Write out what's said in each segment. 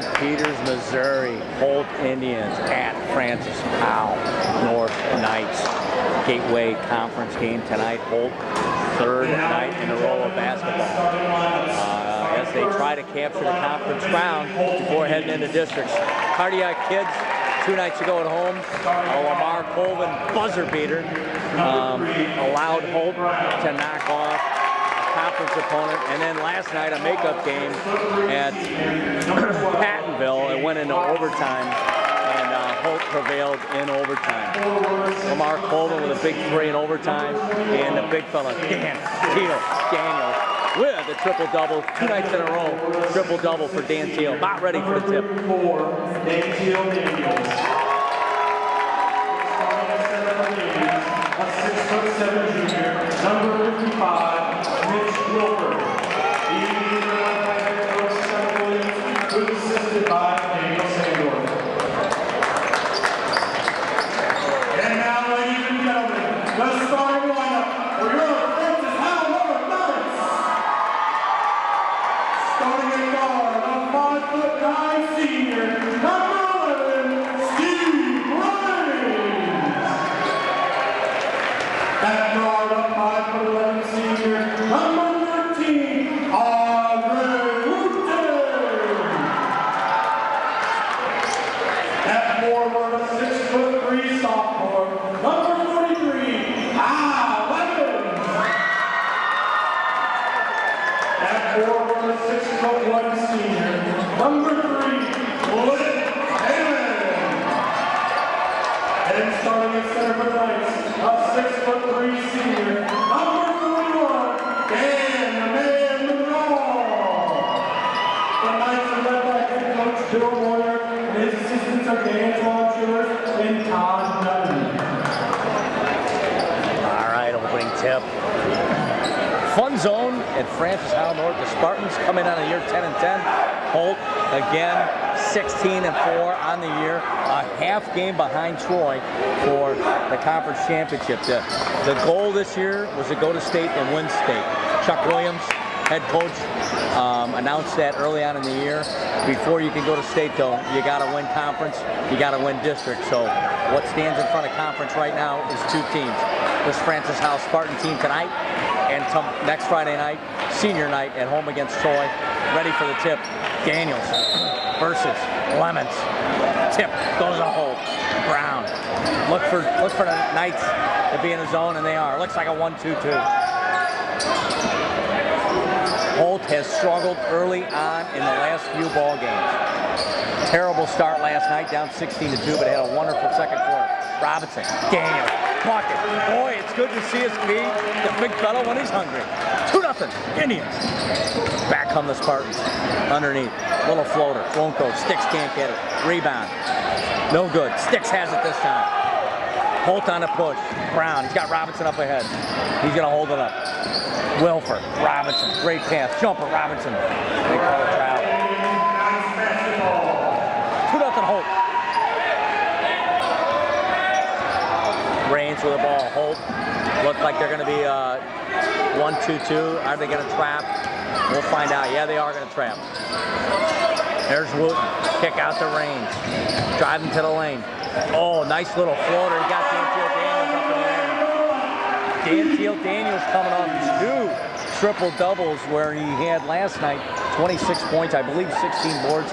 St. Peters, Missouri, Holt Indians at Francis Powell North Knights. Gateway Conference game tonight. Holt, third night in a row of basketball. As they try to capture the conference crown before heading into districts. Cardiac Kids, 2 nights ago at home, a Lamar Colvin buzzer beater allowed Holt to knock off conference opponent, and then last night a makeup game at Pattonville. It went into overtime, and Holt prevailed in overtime. Lamar Colvin with a big 3 in overtime, and the big fella Daniels with a triple-double, 2 nights in a row, triple-double for Dan Teal. About ready for the tip. A 6'7" junior, number 55, Mitch Wilford. Assisted by Daniel Sandor. And now, ladies and gentlemen, the starting lineup for your Francis Powell North Knights. Starting at guard, a 5'9" senior, number 11, Steve Raines. At guard, a 5'11" senior, number 13, Andre Wooten. At forward, a 6'3" sophomore, number 43, Al Evans. At forward, a 6'1" senior, number 3, Blake Hammond. And starting at center for the Knights, a 6'3" senior, number 41, Dan the Man Monroe. The Knights are led by head coach Bill Moyer, and his assistants are Dan Schiller and Todd Dutton. All right, opening tip. Fun zone at Francis Powell North. The Spartans come in on a year 10-10. Holt again 16-4 on the year. A half game behind Troy for the conference championship. The goal this year was to go to state and win state. Chuck Williams, head coach, announced that early on in the year. Before you can go to state, though, you got to win conference, you got to win district. So what stands in front of conference right now is 2 teams. This Francis House Spartan team tonight, and next Friday night, senior night at home against Troy. Ready for the tip. Daniels versus Lemons. Tip goes to Holt. Brown. Look for the Knights to be in the zone, and they are. Looks like a 1-2-2. Holt has struggled early on in the last few ball games. Terrible start last night, down 16-2, but had a wonderful second quarter. Robinson, Daniel, bucket. Boy, it's good to see his feet, the big fellow when he's hungry. 2-0, Indians. Back come the Spartans. Underneath, little floater, won't go. Sticks can't get it. Rebound, no good. Sticks has it this time. Holt on the push. Brown, he's got Robinson up ahead. He's gonna hold it up. Wilford, Robinson, great pass. Jumper, Robinson. They call it travel. 2-0 Holt. Raines with the ball. Holt look like they're going to be 1-2-2. Are they going to trap? We'll find out. Yeah, they are going to trap. There's Wooten. Kick out to Raines. Driving to the lane. Oh, nice little floater. He got Dan Daniels up in the air. Dan Daniels coming off 2 triple doubles where he had last night 26 points, I believe 16 boards,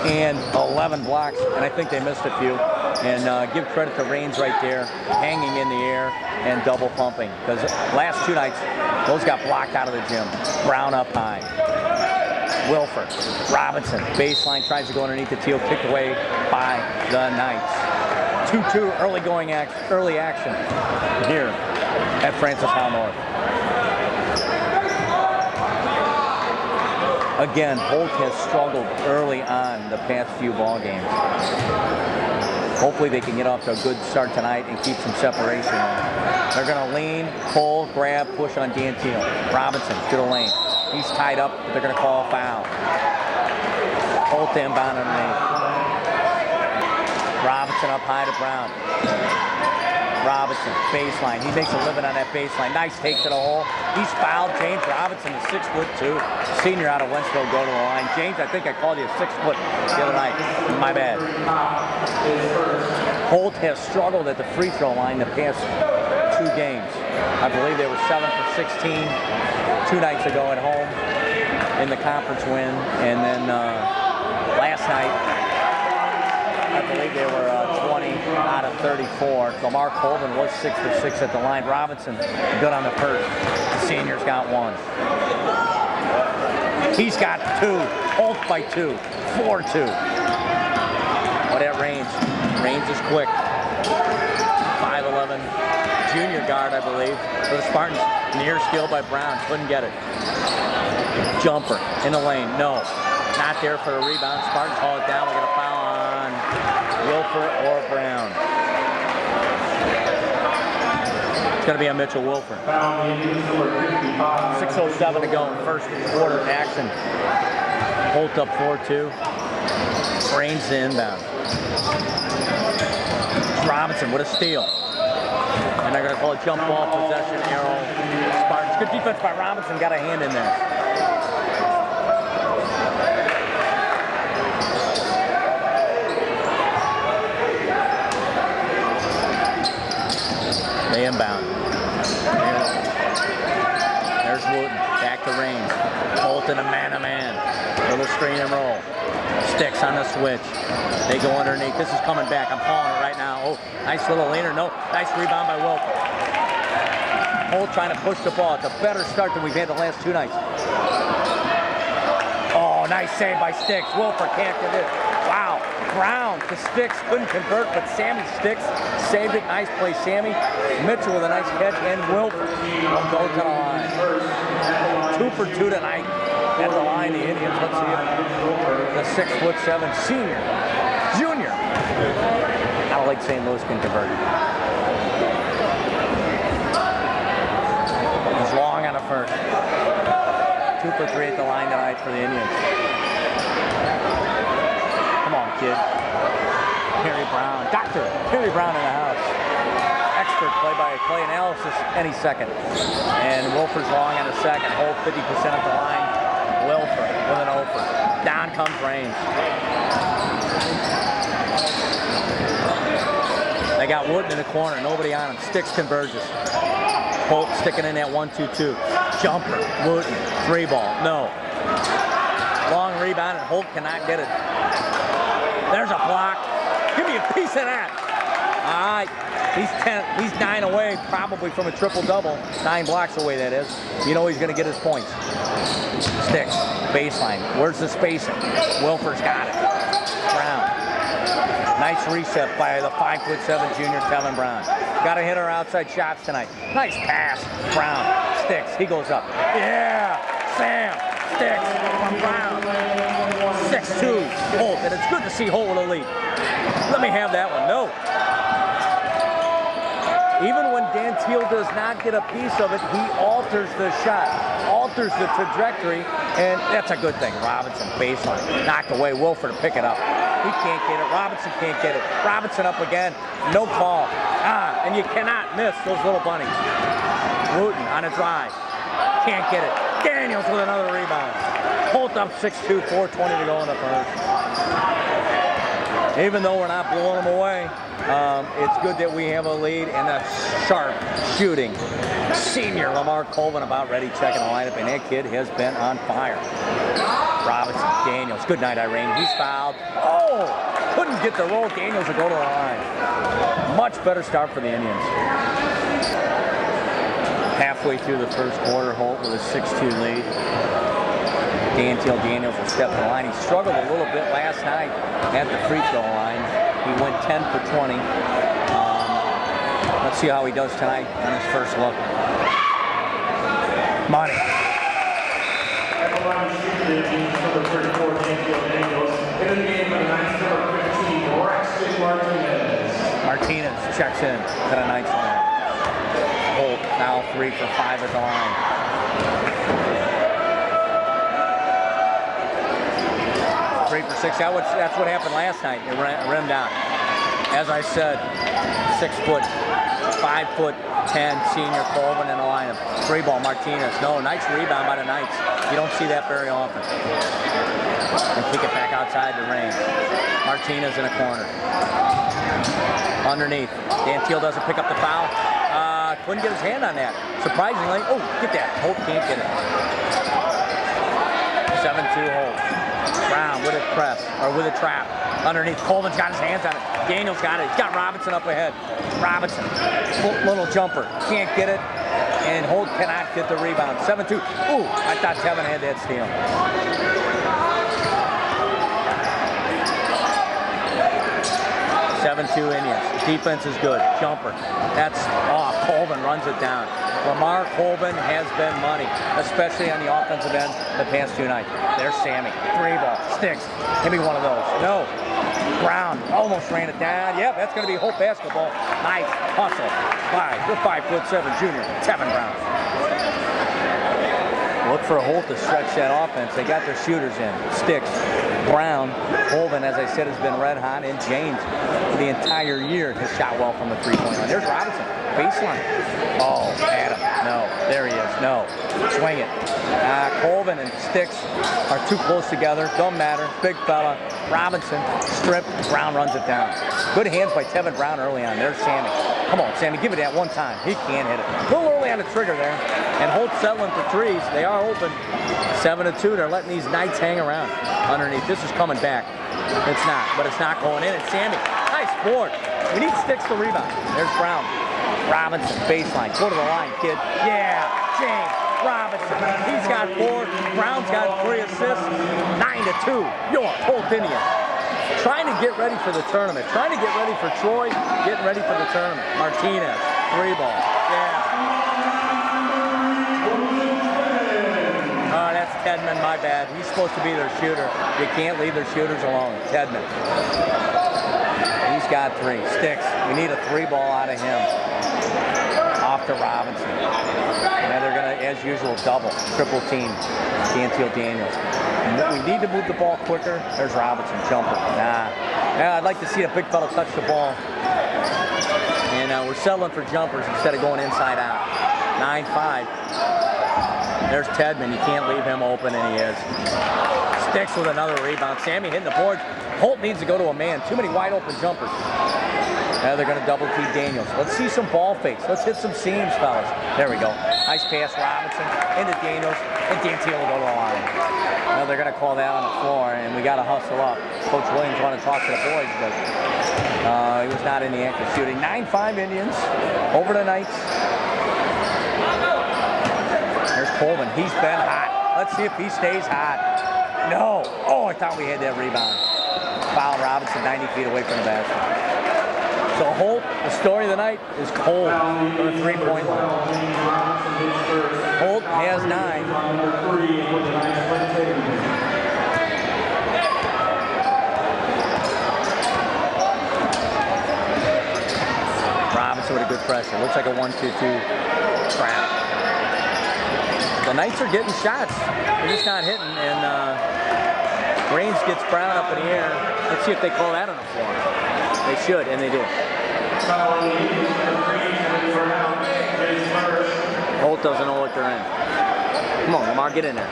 and 11 blocks, and I think they missed a few. And give credit to Raines right there, hanging in the air and double pumping, because last 2 nights, those got blocked out of the gym. Brown up high. Wilford, Robinson, baseline, tries to go underneath the Teal, kicked away by the Knights. 2-2 early action here at Francis Powell North. Again, Holt has struggled early on the past few ball games. Hopefully they can get off to a good start tonight and keep some separation. They're going to lean, pull, grab, push on Dan Teal. Robinson to the lane. He's tied up, but they're going to call a foul. Holt inbound underneath. Robinson up high to Brown. Robinson, baseline. He makes a living on that baseline. Nice take to the hole. He's fouled. James Robinson, the 6'2", senior out of Wentzville, go to the line. James, I think I called you a 6 foot the other night. My bad. Holt has struggled at the free throw line the past 2 games. I believe they were 7 for 16 2 nights ago at home in the conference win, and then last night I believe they were 20 out of 34. Lamar Colvin was 6 for 6 at the line. Robinson good on the first. The senior's got 1. He's got 2. Holt by 2. 4-2. What at range? Range is quick. 5'11". Junior guard, I believe, for the Spartans. Near steal by Brown. Couldn't get it. Jumper in the lane. No. Not there for a rebound. Spartans haul it down. We got a foul on Wilford or Brown. It's going to be on Mitchell Wilford. 6:07 to go in first quarter action. Holt up 4-2. Brains the inbound. Robinson with a steal. And they're going to call it jump ball, possession, arrow. Spartans. Good defense by Robinson. Got a hand in there. They inbound. There's Wooten. Back to range. Holt in a man-to-man. Little screen and roll. Sticks on the switch. They go underneath. This is coming back. I'm calling it right now. Oh, nice little leaner. No, nice rebound by Wilford. Holt trying to push the ball. It's a better start than we've had the last 2 nights. Oh, nice save by Sticks. Wilford can't get it. Wow. Brown to Sticks. Couldn't convert, but Sammy Sticks saved it. Nice play, Sammy. Mitchell with a nice catch, and Wilford will go to the line. 2 for 2 tonight. At the line, the Indians, let's see it. The 6'7" senior, junior, out of Lake St. Louis can convert it. He's long on the first. 2 for 3 at the line tonight for the Indians. Come on, kid. Perry Brown, Dr. Perry Brown in the house. Expert play-by-play analysis any second. And Wilford's long on the second. Hold 50% at the line. Wilford with an open. Down comes Raines. They got Wooten in the corner. Nobody on him. Sticks converges. Holt sticking in that 1-2-2. Jumper. Wooten. 3 ball. No. Long rebound, and Holt cannot get it. There's a block. Give me a piece of that. All right. He's 9 away, probably from a triple-double. 9 blocks away, that is. You know he's going to get his points. Sticks, baseline. Where's the spacing? Wilford's got it. Brown. Nice reset by the 5'7" junior Kevin Brown. Got to hit our outside shots tonight. Nice pass. Brown. Sticks. He goes up. Yeah. Sam. Sticks from Brown. 6'2". Holt. And it's good to see Holt with a lead. Let me have that one. No. Even when Dan Teal does not get a piece of it, he alters the shot, alters the trajectory, and that's a good thing. Robinson, baseline, knocked away. Wilford to pick it up. He can't get it. Robinson can't get it. Robinson up again. No call. And you cannot miss those little bunnies. Wooten on a drive. Can't get it. Daniels with another rebound. Holt up 6-2, 4:20 to go in the first. Even though we're not blowing them away, it's good that we have a lead and a sharp shooting. Senior Lamar Colvin about ready checking the lineup, and that kid has been on fire. Robinson, Daniels, good night, Irene. He's fouled. Oh, couldn't get the roll. Daniels will go to the line. Much better start for the Indians. Halfway through the first quarter, Holt with a 6-2 lead. Daniels will step in the line. He struggled a little bit last night at the free throw line. He went 10 for 20. Let's see how he does tonight on his first look. Money. At the line, number 34, Daniels. In the game, number 15, Martinez checks in. Got a nice line. Holt now 3 for 5 at the line. 3 for 6. That's what happened last night. It rimmed out. As I said, 6 foot 5'10" senior Colvin in the lineup. 3-ball Martinez. No, nice rebound by the Knights. You don't see that very often. And kick it back outside the ring. Martinez in a corner. Underneath. Dan Teal doesn't pick up the foul. Couldn't get his hand on that. Surprisingly. Oh, get that. Holt can't get it. 7-2 Holt. Brown with a press, or with a trap. Underneath, Colvin's got his hands on it. Daniel's got it. He's got Robinson up ahead. Robinson, little jumper. Can't get it. And Holt cannot get the rebound. 7-2. Ooh, I thought Tevin had that steal. 7-2 Indians. Defense is good. Jumper. That's off. Colvin runs it down. Lamar Colvin has been money, especially on the offensive end the past 2 nights. There's Sammy. 3-ball. Sticks. Give me one of those. No. Brown almost ran it down. Yep, that's going to be Holt basketball. Nice hustle by the 5'7" junior, Tevin Brown. Look for Holt to stretch that offense. They got their shooters in. Sticks. Brown. Colvin, as I said, has been red hot. And James, for the entire year, has shot well from the 3-point line. There's Robinson. Baseline. Oh, Adam. No. There he is. No. Swing it. Colvin and Sticks are too close together. Don't matter. Big fella. Robinson. Strip. Brown runs it down. Good hands by Tevin Brown early on. There's Sammy. Come on, Sammy. Give it that one time. He can't hit it. A little early on the trigger there. And Holt settling for threes. They are open. 7-2. They're letting these Knights hang around underneath. This is coming back. It's not, but it's not going in. It's Sammy. Nice board. We need Sticks to rebound. There's Brown. Robinson, baseline. Go to the line, kid. Yeah, James Robinson. He's got 4. Brown's got 3 assists. 9-2. Your Holt Indians. Trying to get ready for the tournament. Trying to get ready for Troy. Getting ready for the tournament. Martinez, 3-ball. Yeah. Oh, that's Tedman, my bad. He's supposed to be their shooter. You can't leave their shooters alone. Tedman. He's got 3. Sticks. We need a 3-ball out of him. Off to Robinson. Now they're going to, as usual, double. Triple team. Danteal Daniels. We need to move the ball quicker. There's Robinson. Jumper. Nah. Yeah, I'd like to see a big fella touch the ball. And we're settling for jumpers instead of going inside out. 9-5. There's Tedman. You can't leave him open, and he is. Sticks with another rebound. Sammy hitting the board. Holt needs to go to a man. Too many wide open jumpers. Now they're going to double team Daniels. Let's see some ball fakes. Let's hit some seams, fellas. There we go. Nice pass, Robinson into Daniels, and Danteal will go to the line. Now they're going to call that on the floor, and we got to hustle up. Coach Williams wanted to talk to the boys, but he was not in the act of shooting. 9-5 Indians over the Knights. There's Colvin. He's been hot. Let's see if he stays hot. No. Oh, I thought we had that rebound. Foul Robinson 90 feet away from the basket. So Holt, the story of the night, is cold from the 3-point line. Holt has 9. Robinson with a good pressure. Looks like a 1-2-2 trap. The Knights are getting shots. They're just not hitting. And Reigns gets Brown up in the air. Let's see if they call that on the floor. They should, and they do. Holt doesn't know what they're in. Come on, Lamar, get in there.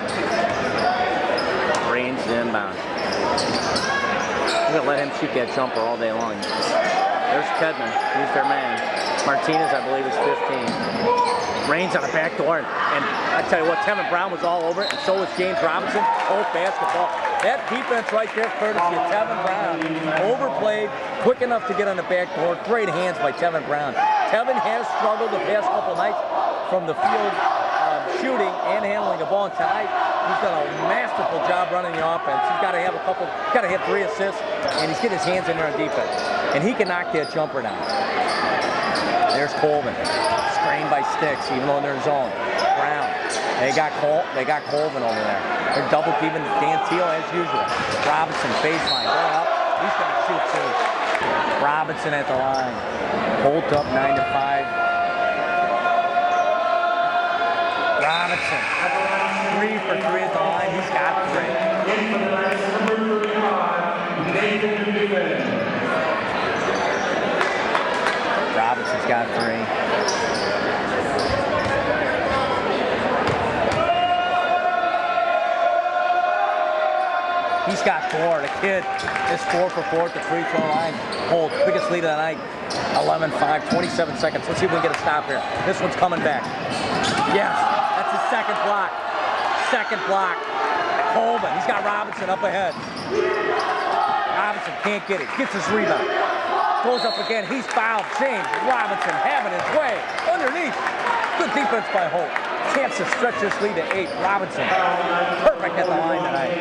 Reigns inbound. I'm going to let him shoot that jumper all day long. There's Tedman. He's their man. Martinez, I believe, is 15. Reigns on the back door. And I tell you what, Tevin Brown was all over it, and so was James Robinson. Holt basketball. That defense right there, courtesy of Tevin Brown. Overplayed, quick enough to get on the backboard. Great hands by Tevin Brown. Tevin has struggled the past couple nights from the field shooting and handling the ball. And tonight, he's done a masterful job running the offense. He's got to have got to have 3 assists, and he's getting his hands in there on defense. And he can knock that jumper down. There's Colvin. Screened by Sticks, even though they're in zone. Brown. They got Colvin over there. They're double teaming Danteal as usual. Robinson, baseline, going up. He's going to shoot too. Robinson at the line. Holt up 9-5. Robinson, 3 for 3 at the line. He's got 3. Robinson's got 3. He's got 4. The kid is 4 for 4 at the free throw line. Holt, biggest lead of the night. 11-5, 27 seconds. Let's see if we can get a stop here. This one's coming back. Yes, that's his second block. Second block. Coleman, he's got Robinson up ahead. Robinson can't get it. Gets his rebound. Goes up again. He's fouled. James Robinson having his way. Underneath. Good defense by Holt. Chance to stretch this lead to 8. Robinson, perfect at the line tonight.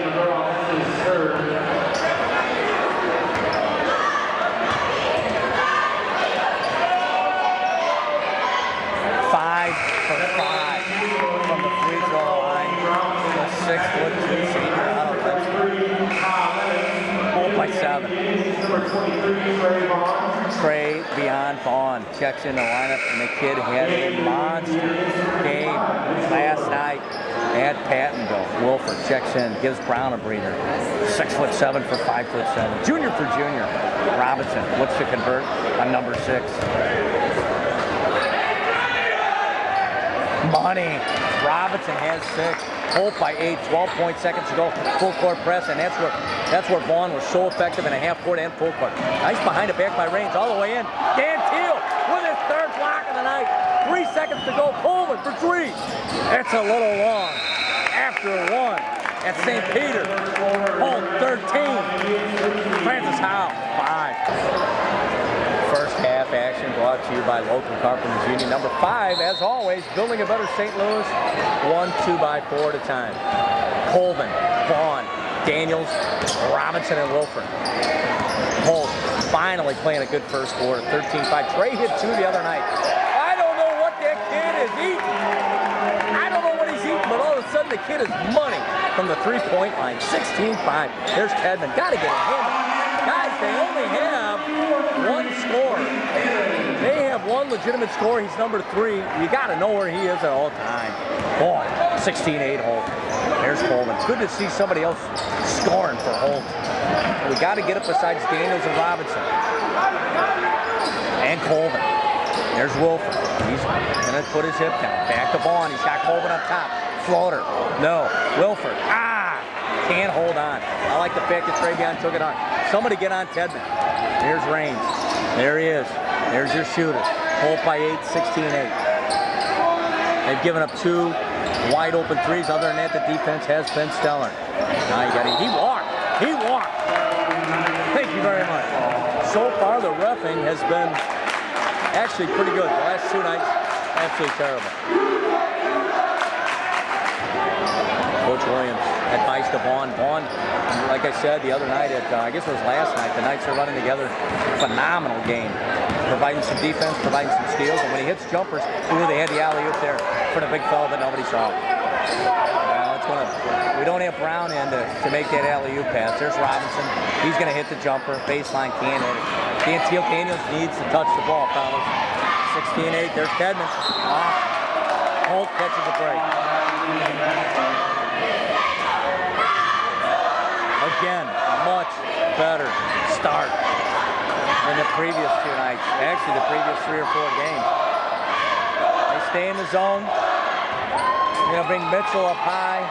5 for 5 from the free throw line. The 6'2" senior out of Holt by 7. Trey beyond Vaughn checks in the lineup, and the kid had a monster game last night at Pattonville. Wilford checks in, gives Brown a breather. 6'7" for 5'7". Junior for junior. Robinson looks to convert on number 6. Money. Robinson has 6. Holt by 8. 12 seconds to go. Full court press, and that's where Vaughn was so effective in a half court and full court. Nice behind the back by Raines all the way in. Dan Teal with his 3rd block of the night. 3 seconds to go. Coleman for 3. It's a little long. After 1 at St. Peter. Holt 13. Francis Howe 5. First half action brought to you by local Carpenters Union. Number 5, as always, building a better St. Louis, 1-2 by 4 at a time. Colvin, Vaughn, Daniels, Robinson, and Wilford. Holt finally playing a good first quarter, 13-5. Trey hit 2 the other night. I don't know what that kid is eating. I don't know what he's eating, but all of a sudden the kid is money from the 3-point line, 16-5. There's Tedman, got to get a hand. Guys, they only have 1 score. They have 1 legitimate score. He's number 3. You got to know where he is at all time. Boy, 16-8 Holt. There's Coleman. It's good to see somebody else scoring for Holt. We got to get it besides Daniels and Robinson. And Coleman. There's Wilford. He's going to put his hip down. Back to Vaughn. He's got Coleman up top. Floater. No. Wilford. Can't hold on. I like the fact that Travion took it on. Somebody get on Tedman. There's Raines. There he is. There's your shooter. Holt by 8, 16-8. They've given up 2 wide open threes. Other than that, the defense has been stellar. Now you got it. He walked. He walked. Thank you very much. So far, the reffing has been actually pretty good. The last 2 nights, absolutely terrible. Coach Williams, advice to Vaughn. Vaughn, like I said the other night, I guess it was last night, the Knights are running together. Phenomenal game. Providing some defense, providing some steals, and when he hits jumpers, they had the alley-oop there for the big fella, but nobody saw it. We don't have Brown in to make that alley-oop pass. There's Robinson. He's going to hit the jumper. Baseline can't hit it. Teal Daniels needs to touch the ball, fellas. 16-8. There's Tedman. Holt catches a break. Again, much better start than the previous 2 nights. Actually, the previous 3 or 4 games. They stay in the zone. You're going to bring Mitchell up high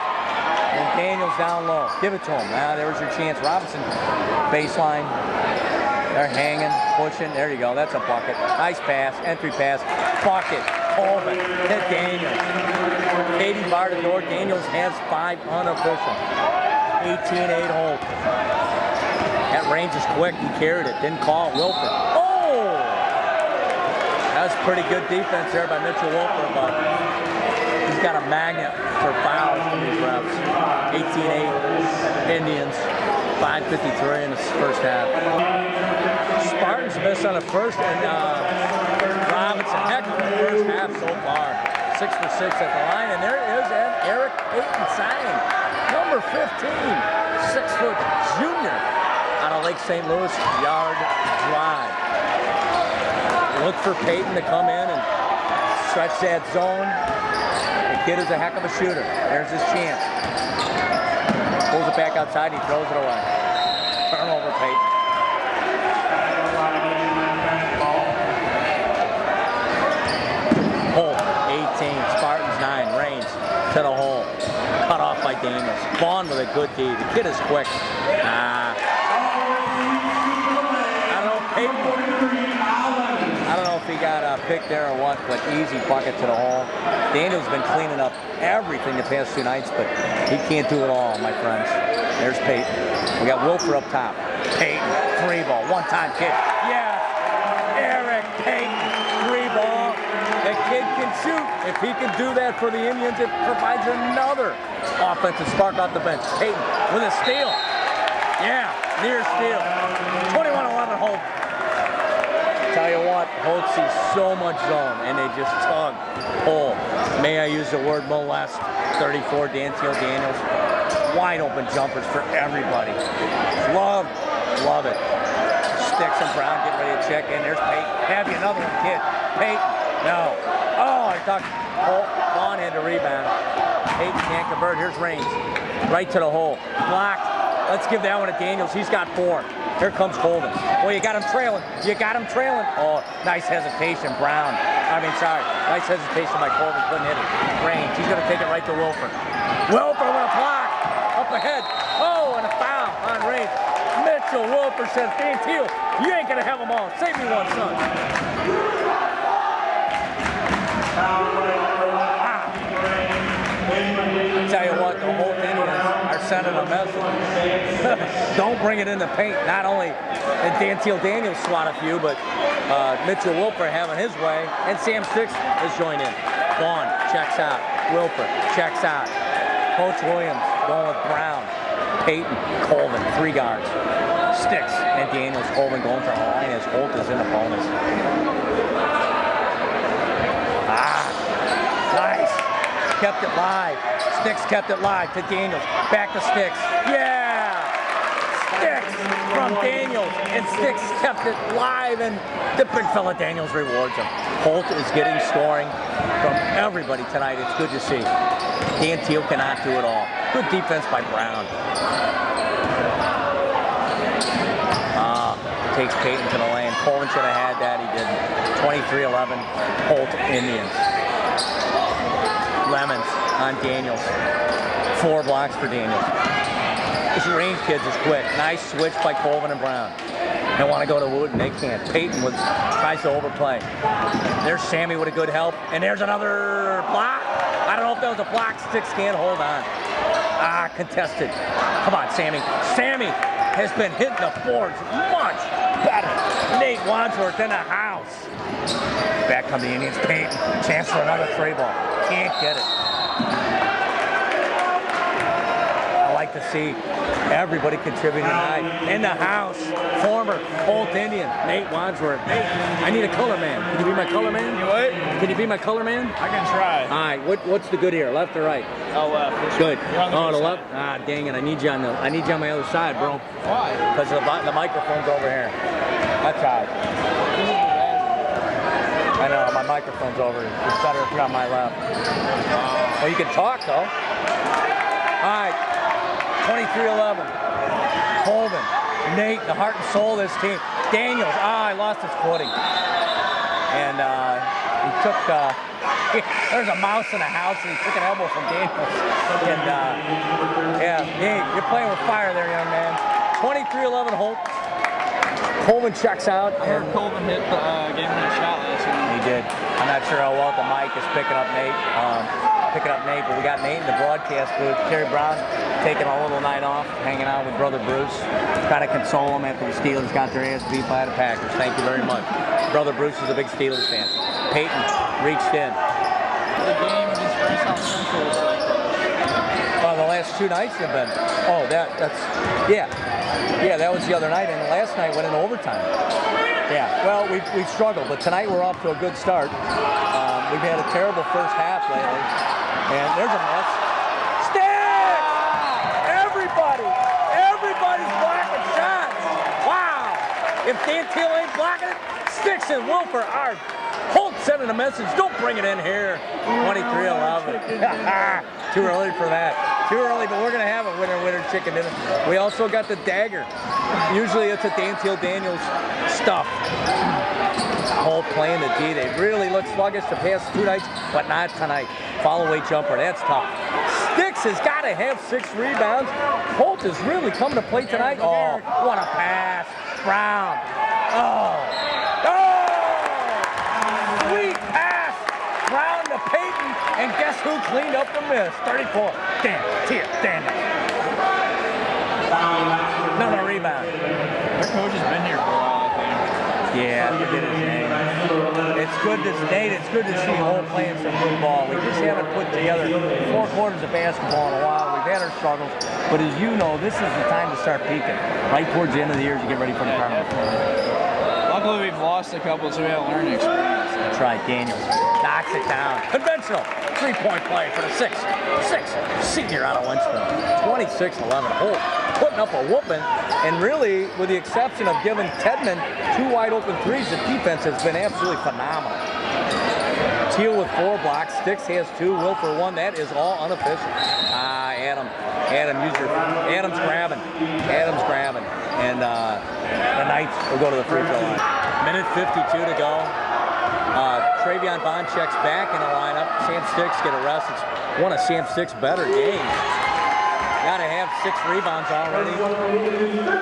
and Daniels down low. Give it to him. Now, there was your chance. Robinson, baseline. They're hanging, pushing. There you go. That's a bucket. Nice pass. Entry pass. Bucket. Colvin. Hit Daniels. Katie bar to door. Daniels has 5 unofficial. 18-8 Holt. That range is quick. He carried it. Didn't call it. Wilford. Oh! That was pretty good defense there by Mitchell Wilford, but he's got a magnet for fouls from these refs. 18-8 Indians. 5:53 in the first half. Spartans missed on the first, and Robinson, heck of a first half so far. 6 for 6 at the line, and there is Eric Payton signing. Number 15, 6-foot junior out of Lake St. Louis, yard drive. Look for Payton to come in and stretch that zone. The kid is a heck of a shooter. There's his chance. Pulls it back outside, he throws it away. Turnover, Payton. to the hole. Cut off by Daniels. Vaughn with a good D. The kid is quick. I don't know if he got picked there or what, but easy bucket to the hole. Daniels been cleaning up everything the past 2 nights, but he can't do it all, my friends. There's Peyton. We got Wilfer up top. Peyton, 3-ball, one-time kick. Yeah, Eric Peyton, 3-ball. That kid can shoot. If he can do that for the Indians, it provides another offensive spark off the bench. Peyton with a steal. Yeah, near steal. 21-11 Holt. Tell you what, Holt sees so much zone, and they just tug, pull. May I use the word molest? 34, Dantiel Daniels. Wide open jumpers for everybody. Love it. Sticks and Brown getting ready to check in. There's Peyton. Have you another one, kid? Peyton, no. Oh, I thought Vaughn had to rebound. Peyton can't convert. Here's Raines. Right to the hole. Blocked. Let's give that one to Daniels. He's got 4. Here comes Colvin. Well, you got him trailing. Oh, nice hesitation, Brown. Nice hesitation by Colvin. Couldn't hit it. Raines. He's going to take it right to Wilfer. Wilfer with a block. Up ahead. Oh, and a foul on Raines. Mitchell Wilfer says, Dantiel, you ain't going to have them all. Save me one, son. I tell you what, the Holt Indians are sending a message. Don't bring it in the paint. Not only did Dantiel Daniels swat a few, but Mitchell Wilfer having his way, and Sam Sticks has joined in. Vaughn checks out. Wilfer checks out. Coach Williams going with Brown. Peyton, Colvin, 3 guards. Sticks and Daniels. Colvin going for the line as Holt is in the bonus. Nice. Kept it live. Sticks kept it live to Daniels. Back to Sticks. Yeah! Sticks from Daniels. And Sticks kept it live, and the big fella Daniels rewards him. Holt is getting scoring from everybody tonight. It's good to see. Dantiel cannot do it all. Good defense by Brown. Takes Peyton to the lane. Colvin should have had that. He didn't. 23-11. Holt Indians. Lemons on Daniels. 4 blocks for Daniels. This Raines kid is quick. Nice switch by Colvin and Brown. They want to go to Wooten. They can't. Peyton tries to overplay. There's Sammy with a good help. And there's another block. I don't know if that was a block. Sticks can't hold on. Contested. Come on, Sammy. Sammy has been hitting the boards much better. Nate Wadsworth in the house. Back come the Indians. Peyton. Chance for another 3-ball. Can't get it. I like to see everybody contributing tonight. In the house, former Holt Indian, Nate Wadsworth. Nate, I need a color man. Can you be my color man? You what? Can you be my color man? I can try. All right. What's the good ear? Left or right? Oh, left. Good. Oh, the left. Dang it! I need you on my other side, bro. Why? Because the microphone's over here. That's right. I know my microphone's over. It's better if you're on my left. Well, you can talk though. All right. 23-11. Colvin, Nate, the heart and soul of this team. Daniels, he lost his footing. And he took, there's a mouse in the house, and he took an elbow from Daniels. And you're playing with fire there, young man. 23-11 Holt. Colvin checks out. I heard Colvin hit the game-winning shot last week. He did. I'm not sure how well the mic is picking up Nate. But we got Nate in the broadcast booth. Terry Brown taking a little night off, hanging out with brother Bruce, trying to console him after the Steelers got their ass beat by the Packers. Thank you very much. Brother Bruce is a big Steelers fan. Peyton reached in. The game against Grayson Central was like. Well, the last 2 nights have been. Oh, that was the other night, and the last night went in overtime. Yeah, well, we've struggled, but tonight we're off to a good start. We've had a terrible first half lately. And there's a mess. Sticks! Everybody's blocking shots. Wow! If Dantiel ain't blocking it, Sticks and Wilfer are. Holt sending a message, don't bring it in here. 23-11. Too early for that. Too early, but we're going to have a winner chicken dinner. We also got the dagger. Usually it's a Dantiel Daniels stuff. Holt playing the D. They really look sluggish the past 2 nights, but not tonight. Follow-away jumper, that's tough. Sticks has got to have 6 rebounds. Holt is really coming to play tonight. Oh, what a pass. Brown. Oh. Sweet pass. Brown to Peyton. And guess who cleaned up the miss? 34. Damn. Another rebound. Their coach has been here for a while, I think. Yeah, forget his name. It's good to Nate. It's good to see Holt playing some good ball. We just haven't put together 4 quarters of basketball in a while. We've had our struggles, but as you know, this is the time to start peaking. Right towards the end of the year to get ready for the tournament. Luckily, we've lost a couple, so we have a learning experience. That's right, Daniels knocks it down. Conventional 3-point play for the 6'6" senior out of Winston. 26-11. Holt putting up a whooping, and really, with the exception of giving Tedman 2 wide open threes, the defense has been absolutely phenomenal. Teal with 4 blocks, Sticks has 2, Wilfer 1. That is all unofficial. Adam's grabbing, and the Knights will go to the free throw line. Minute 52 to go. Travion Bonchek's back in the lineup. Sam Sticks get a rest. It's one of Sam Sticks' better games. Got to have 6 rebounds already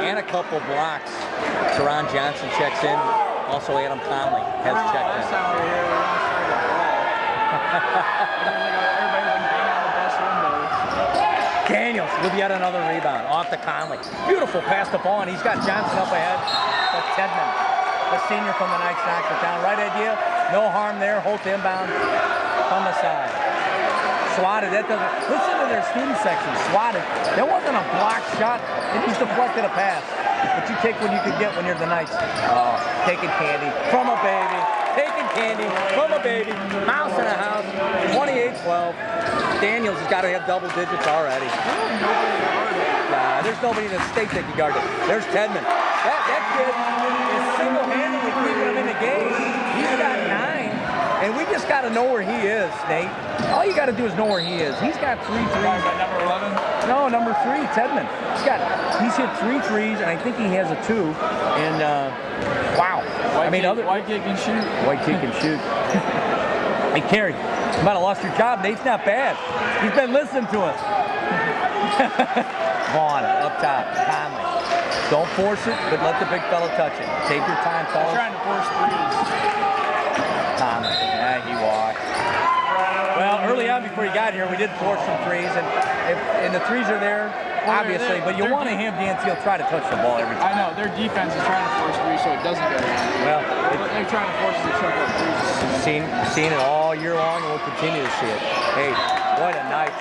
and a couple blocks. Teron Johnson checks in. Also, Adam Conley has checked in. Last time we were here, we almost started the ball. Daniels with yet another rebound off to Conley. Beautiful pass to ball, and he's got Johnson up ahead. But Tedman, the senior from the Knights, knocks it down. Right idea, no harm there. Holt inbound from the side. Swatted. That doesn't. Listen to their student section. Swatted. That wasn't a blocked shot. It just deflected a pass. But you take what you could get when you're the Knights. Oh, taking candy from a baby. Taking candy from a baby. Mouse in a house. 28-12. Daniels has got to have double digits already. There's nobody in the state that can guard it. There's Tedman. That kid is single-handedly keeping him in the game. He's got 9. And we just got to know where he is, Nate. All you got to do is know where he is. He's got 3 threes. Number 11? No, number 3, Tedman. He's hit 3 threes, and I think he has a 2. And wow. White kid can shoot. White kid can shoot. Hey, Kerry, you might have lost your job. Nate's not bad. He's been listening to us. Vaughn up top. Conley. Don't force it, but let the big fella touch it. Take your time, fellas. I'm trying to force 3s. Conley. He walked. Well, early on before he got here, we did force some 3s, and the 3s are there, obviously, but you want to have Danfield try to touch the ball every time. I know, their defense is trying to force 3 so it doesn't go down. Well, they're trying to force it to triple 3s. Seen it all year long, and we'll continue to see it. Hey, what a night.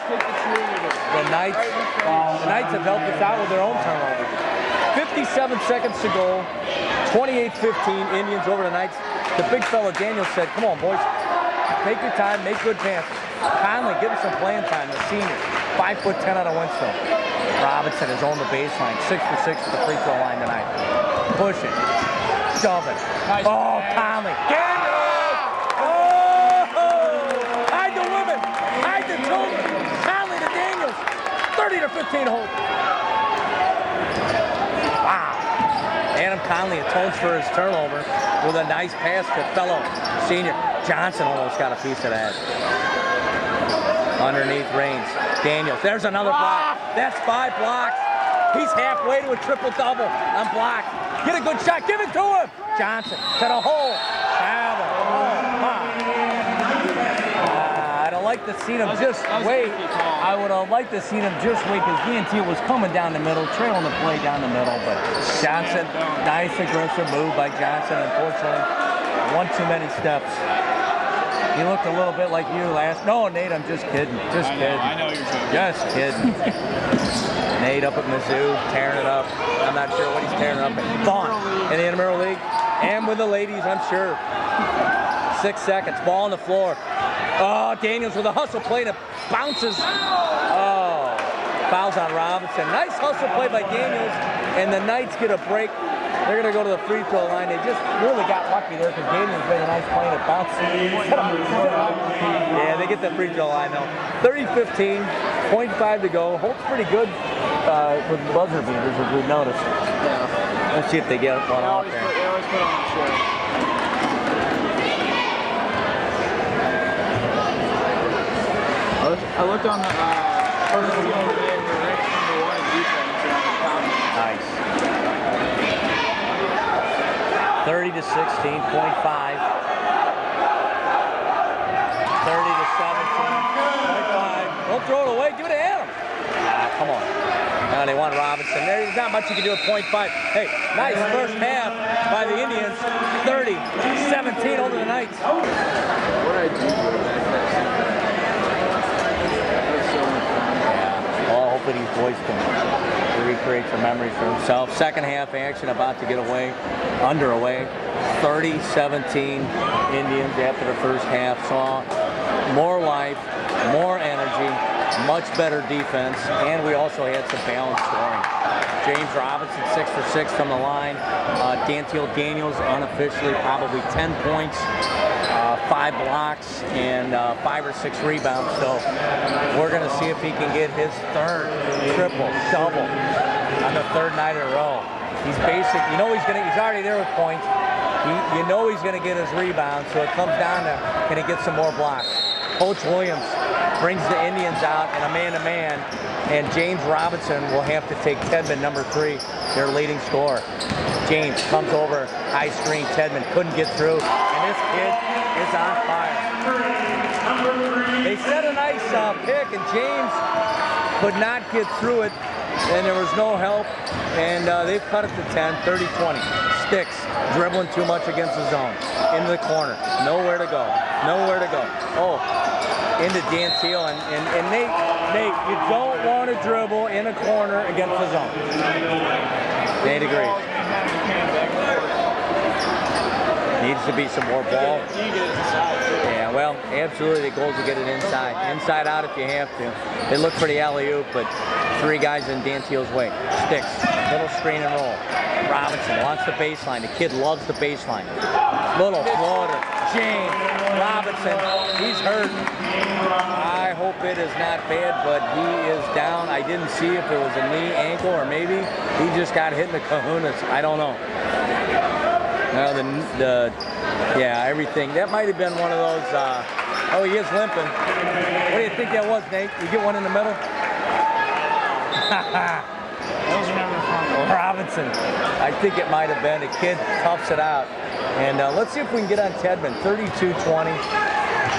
The Knights have helped us out with their own turnovers. 57 seconds to go. 28-15, Indians over the Knights. The big fella Daniel said, come on, boys. Take your time, make good passes. Conley, give him some playing time, the senior. 5'10" out of Winston. Robinson has owned the baseline. 6 for 6 at the free throw line tonight. Push it. Shove it. Nice. Oh, Conley. Daniel! Oh! Hide the women. Hide the children. Conley to Daniels. 30-15 Holt. Wow. Adam Conley atones for his turnover with a nice pass to fellow senior. Johnson almost got a piece of that. Underneath Reigns. Daniels. There's another block. That's 5 blocks. He's halfway to a triple-double on block. Get a good shot. Give it to him. Johnson to the hole. Travel. Oh, my. I'd have liked to see him just wait. I would have liked to see him just wait because DNT was coming down the middle, trailing the play down the middle. But Johnson, nice aggressive move by Johnson. Unfortunately, one too many steps. He looked a little bit like you last. No, Nate, I'm just kidding. Just kidding. I know you're joking. Just kidding. Nate up at Mizzou, tearing it up. I'm not sure what he's tearing up at. Vaughn in the Intramural League. And with the ladies, I'm sure. 6 seconds. Ball on the floor. Oh, Daniels with a hustle play that bounces. Oh, fouls on Robinson. Nice hustle play by Daniels. And the Knights get a break. They're going to go to the free throw line. They just really got lucky there because Daniels made a nice play and it bounced. Yeah, they get the free throw line though. 30-15, 0.5 to go. Holt's pretty good with buzzer beaters, as we've noticed. Yeah. Let's see if they get one off there. They always put on the show. I looked on the first video today, and we're ranked #1 in defense around the county. Nice. 30 to 16.5. 30 to 17.5. Don't throw it away. Give it to Adam. Ah, come on. No, they want Robinson. There's not much you can do at .5. Hey, nice first half by the Indians. 30-17 over the Knights. What did I do with that? That was so much fun. Yeah. Well, hopefully these boys can recreate some memories for themselves. Second half action about to get underway. 30-17 Indians after the first half. Saw more life, more energy, much better defense, and we also had some balanced scoring. James Robinson 6 for 6 from the line. Daniels unofficially probably 10 points, 5 blocks, and 5 or 6 rebounds. So we're going to see if he can get his third triple double on the third night in a row. He's basic. You know he's already there with points. You know he's going to get his rebounds. So it comes down to, can he get some more blocks? Coach Williams brings the Indians out in a man-to-man, and James Robinson will have to take Tedman, number 3, their leading scorer. James comes over, high screen, Tedman couldn't get through, and this kid is on fire. They set a nice pick, and James could not get through it, and there was no help, and they've cut it to 10, 30-20. Sticks, dribbling too much against the zone. Into the corner, nowhere to go, nowhere to go. Oh, into Dantiel, and Nate, you don't want to dribble in a corner against the zone. Nate agrees. Needs to be some more ball. Yeah, well, absolutely the goal is to get it inside. Inside out if you have to. They look for the alley-oop, but 3 guys in Dantiel's way. Sticks, little screen and roll. Robinson wants the baseline. The kid loves the baseline. Little floater. James Robinson, he's hurt. I hope it is not bad, but he is down. I didn't see if it was a knee, ankle, or maybe he just got hit in the kahunas. I don't know. Now yeah, everything. That might have been one of those, oh, he is limping. What do you think that was, Nate? You get one in the middle? Those are never fun. Robinson, I think it might have been. The kid toughs it out. And let's see if we can get on Tedman. 32-20.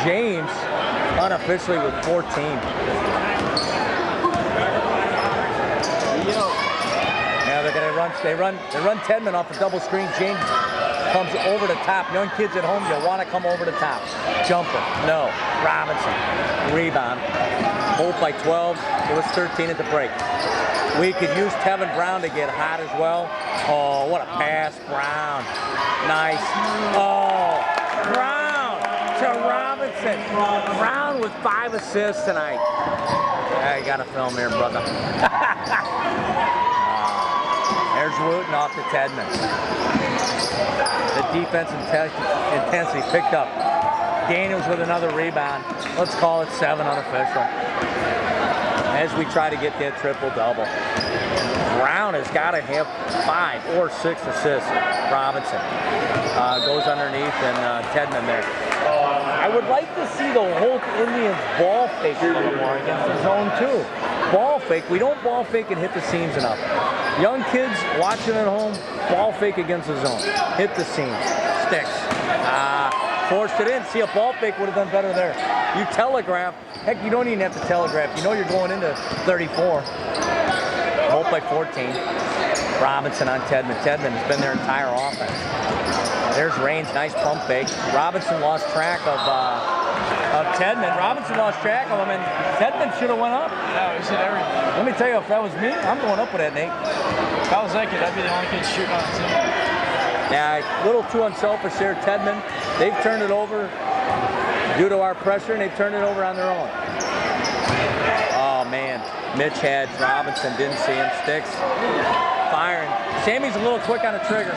James unofficially with 14. Now they're going to run Tedman off the double screen. James comes over the top. Young kids at home, you'll want to come over the top. Jumper, no. Robinson, rebound. Holt by 12. It was 13 at the break. We could use Tevin Brown to get hot as well. Oh, what a pass, Brown. Nice. Oh, Brown to Robinson. Brown with 5 assists tonight. Yeah, you got to film here, brother. There's Wooten off to Tedman. The defense intensity picked up. Daniels with another rebound. Let's call it 7 unofficial. As we try to get that triple-double. Brown has got to have 5 or 6 assists. Robinson goes underneath, and Tedman there. I would like to see the Holt Indians ball fake a little more against the zone too. Ball fake, we don't ball fake and hit the seams enough. Young kids watching at home, ball fake against the zone. Hit the seams, sticks. Forced it in. See, a ball fake would have done better there. You telegraph. Heck, you don't even have to telegraph. You know you're going into 34. Holt by 14. Robinson on Tedman. Tedman has been their entire offense. There's Raines, nice pump fake. Robinson lost track of Tedman. Robinson lost track of him, and Tedman should have went up. Yeah, he said everything. Let me tell you, if that was me, I'm going up with that, Nate. If I was that kid, I'd be the only kid shooting on the team. Yeah, a little too unselfish there, Tedman. They've turned it over due to our pressure, and they've turned it over on their own. Oh, man. Mitch had Robinson, didn't see him. Sticks. Firing. Sammy's a little quick on the trigger.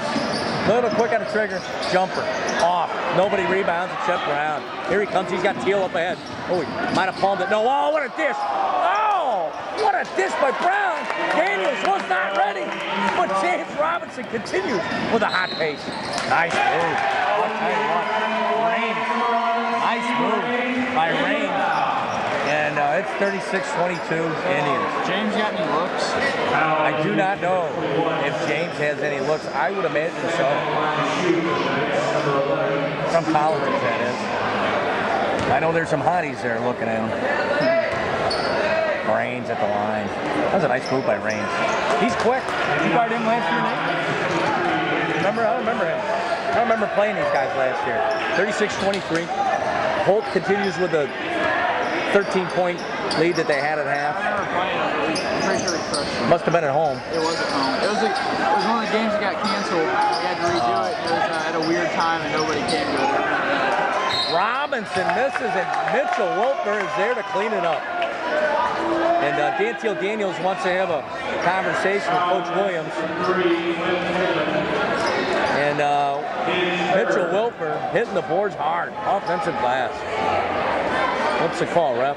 Jumper. Off. Nobody rebounds except Brown. Here he comes. He's got Teal up ahead. Oh, he might have palmed it. No. Oh, what a dish. Oh, what a dish by Brown. Daniels was not ready. But James Robinson continues with a hot pace. Nice move. I'll tell you what. Raines. Nice move by Raines. And It's 36-22 Indians. James got any looks? I do not know if James has any looks. I would imagine so. Some colleges, that is. I know there's some hotties there looking at him. Rains at the line. That was a nice move by Rains. He's quick. Did you guard him last year, Nate? Remember? I don't remember him. I don't remember playing these guys last year. 36-23. Holt continues with a 13-point lead that they had at half. I remember playing him, but I'm pretty sure we crushed him. Must have been at home. It was at home. It was one of the games that got canceled. We had to redo it. It was at a weird time and nobody came to it. Robinson misses and Mitchell Wilper is there to clean it up. And Dantiel Daniels wants to have a conversation with Coach Williams. And Mitchell Wilper hitting the boards hard. Offensive glass. What's the call, ref?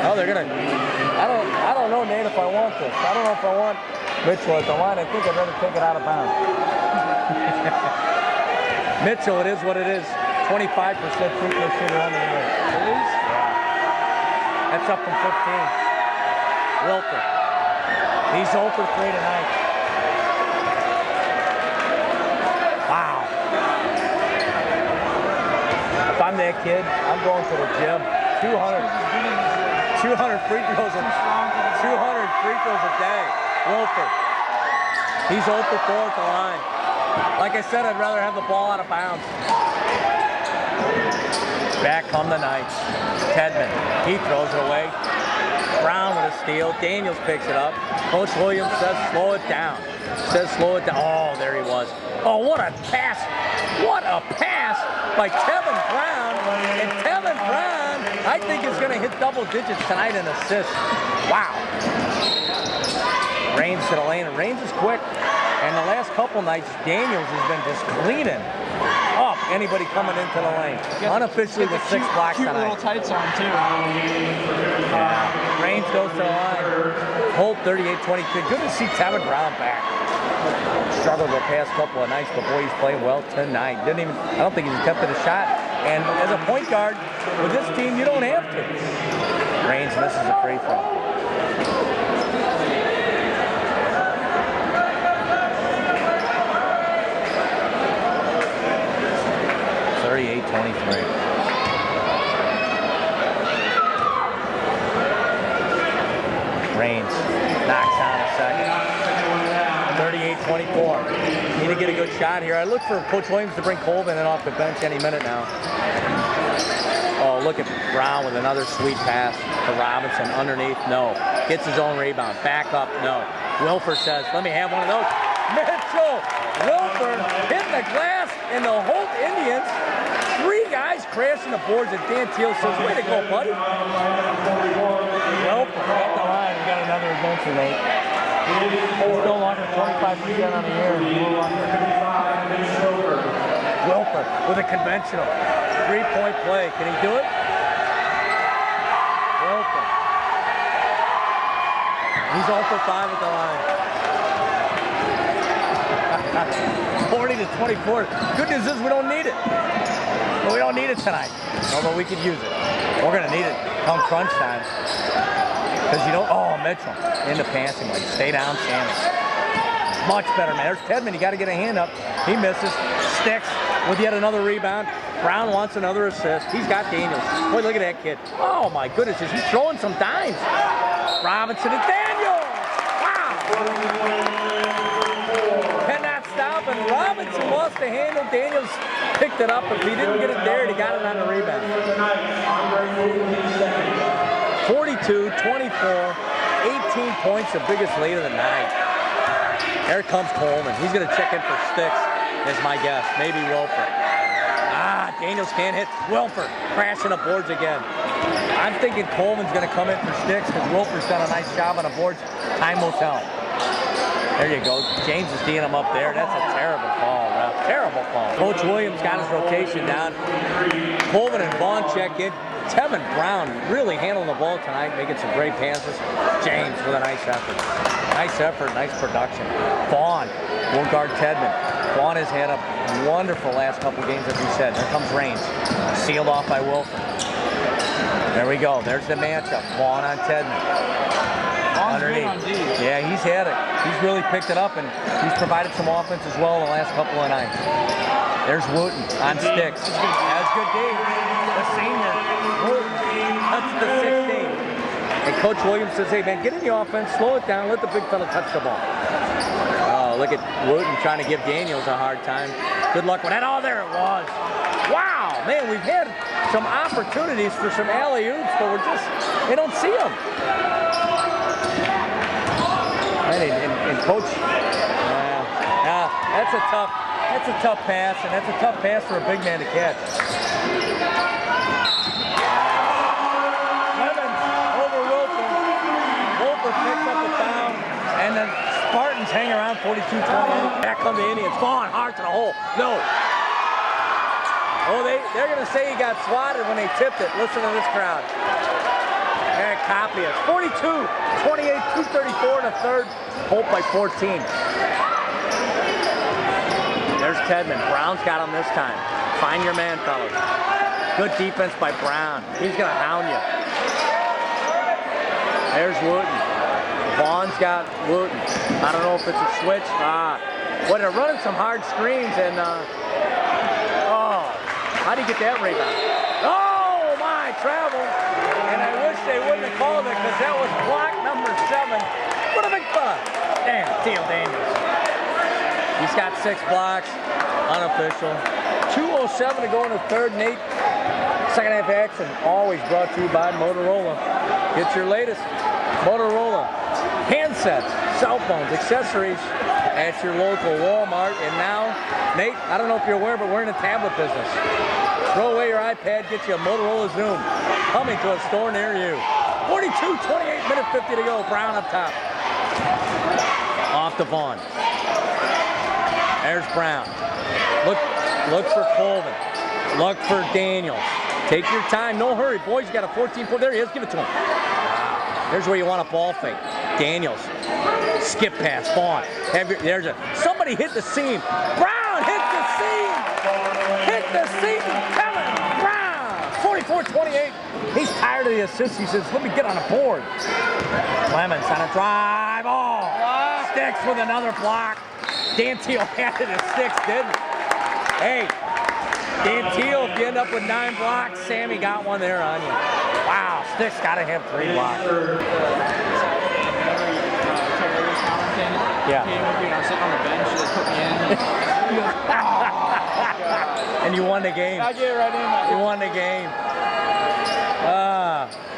Oh, they're gonna. I don't know, Nate, if I want this. I don't know if I want Mitchell at the line. I think I'd rather take it out of bounds. Mitchell, it is what it is. 25% free throw shooter on the year. It is? Yeah. That's up from 15. Wilper. He's 0 for 3 tonight. Wow. If I'm that kid, I'm going to the gym. 200 free throws and 200 free throws a day. Wilper. He's 0 for 4 at the line. Like I said, I'd rather have the ball out of bounds. Back come the Knights. Tedman, he throws it away. Brown with a steal. Daniels picks it up. Coach Williams says slow it down. Oh, there he was. Oh, what a pass. What a pass by Kevin Brown. And Kevin Brown, I think, is going to hit double digits tonight in assists. Wow. Rains to the lane, and Rains is quick. And the last couple nights, Daniels has been just cleaning up anybody coming into the lane. Unofficially with 6 blocks cute tonight. little tights on, too. Yeah. Rains goes to the line. Holt 38-22. Good to see Kevin Brown back. Struggled the past couple of nights, but boy, he's playing well tonight. I don't think he's attempted a shot. And as a point guard, with this team, you don't have to. Rains misses a free throw. 38-23. Rains knocks down a second. 38-24. Need to get a good shot here. I look for Coach Williams to bring Colvin in off the bench any minute now. Oh, look at Brown with another sweet pass to Robinson underneath. No. Gets his own rebound. Back up. No. Wilfer says, let me have one of those. Mitchell Wilfer hitting the glass, and the Holt Indians, 3 guys crashing the boards, and Dantiel says, way to go, buddy. Wilfer at the line. We got another adventure, Nate. No longer 25% on the air. Wilfer with a conventional 3-point play. Can he do it? Wilfer. He's 0 for 5 at the line. 40-24. Good news is we don't need it. But we don't need it tonight. Although we could use it. We're going to need it come crunch time. Because oh, Mitchell in the passing lane. Stay down, Sammy. Much better, man. There's Tedman. You got to get a hand up. He misses. Sticks with yet another rebound. Brown wants another assist. He's got Daniels. Boy, look at that kid. Oh, my goodness. He's throwing some dimes. Robinson and Daniels. Wow. Cannot stop, and Robinson lost the handle. Daniels picked it up. If he didn't get it there, he got it on the rebound. 42-24, 18 points, the biggest lead of the night. Here comes Coleman. He's going to check in for Sticks, is my guess. Maybe Wilfer. Daniels can't hit. Wilfer crashing the boards again. I'm thinking Coleman's going to come in for Sticks because Wilfer's done a nice job on the boards. Time will tell. There you go. James is D'ing him up there. That's a terrible call, Ralph. Terrible call. Coach Williams got his rotation down. Coleman and Vaughn check in. Tevin Brown really handling the ball tonight, making some great passes. James with a nice effort. Nice effort, nice production. Vaughn will guard Tedman. Vaughn has had a wonderful last couple games, as we said. There comes Rains. Sealed off by Wilfer. There we go. There's the matchup. Vaughn on Tedman. Underneath. On D. Yeah, he's had it. He's really picked it up, and he's provided some offense as well in the last couple of nights. There's Wooten on sticks. That's good D. The senior. Wooten. That's the 16. And Coach Williams says, hey, man, get in the offense, slow it down, let the big fella touch the ball. Oh, look at Wooten trying to give Daniels a hard time. Good luck with that. Oh, there it was. Wow, man, we've had some opportunities for some alley-oops, but they don't see them. And Coach, that's a tough pass, and that's a tough pass for a big man to catch. Lemons over Wilson. Wolfer picks up the foul, and then Spartans hang around 42-28. Back come the Indians. Vaughn hard to the hole. No. Oh, they're going to say he got swatted when they tipped it. Listen to this crowd. And copy it. 42-28, 2:34 in the third. Holt by 14. There's Tedman. Brown's got him this time. Find your man, fellas. Good defense by Brown. He's going to hound you. There's Wooten. Vaughn's got Wooten. I don't know if it's a switch. Well, they're running some hard screens, and how do you get that rebound? Oh, my, travel. And I wish they wouldn't have called it because that was block number 7. What a big fun. Damn, Teal Daniels. He's got 6 blocks, unofficial. 2:07 to go in the third, Nate. Second half action, always brought to you by Motorola. Get your latest Motorola handsets, cell phones, accessories at your local Walmart. And now, Nate, I don't know if you're aware, but we're in the tablet business. Throw away your iPad, get you a Motorola Zoom. Coming to a store near you. 42-28, minute 50 to go. Brown up top. Off to Vaughn. There's Brown. Look for Colvin. Look for Daniels. Take your time, no hurry. Boys, you got a 14-point. There he is, give it to him. There's where you want a ball fake. Daniels. Skip pass, Vaughn. Somebody hit the seam. Brown hit the seam. Hit the seam. Kevin Brown. 44-28. He's tired of the assist. He says, let me get on the board. Clemens on a drive. Oh, Sticks with another block. Dan Teal had it at 6, didn't he? Hey, Dan Teal, if you end up with 9 blocks, Sammy got one there on you. Wow, Sticks got to have 3 blocks. Yeah. Came with me and I was sitting on the bench, they put me in. He goes, oh. And you won the game. I get right in. You won the game.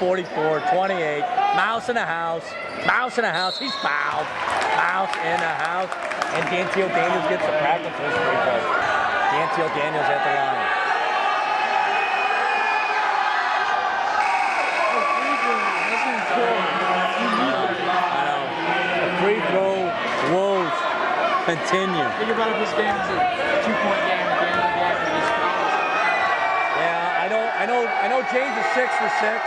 44-28. Mouse in the house. Mouse in the house. He's fouled. Mouse in the house. And Danteal Daniels gets the practice for his free throw. Danteal Daniels at the line. I know. The free throw woes continue. Think about if this game is a 2-point game at the end of the game and these fouls. Yeah, I know James is 6 for 6.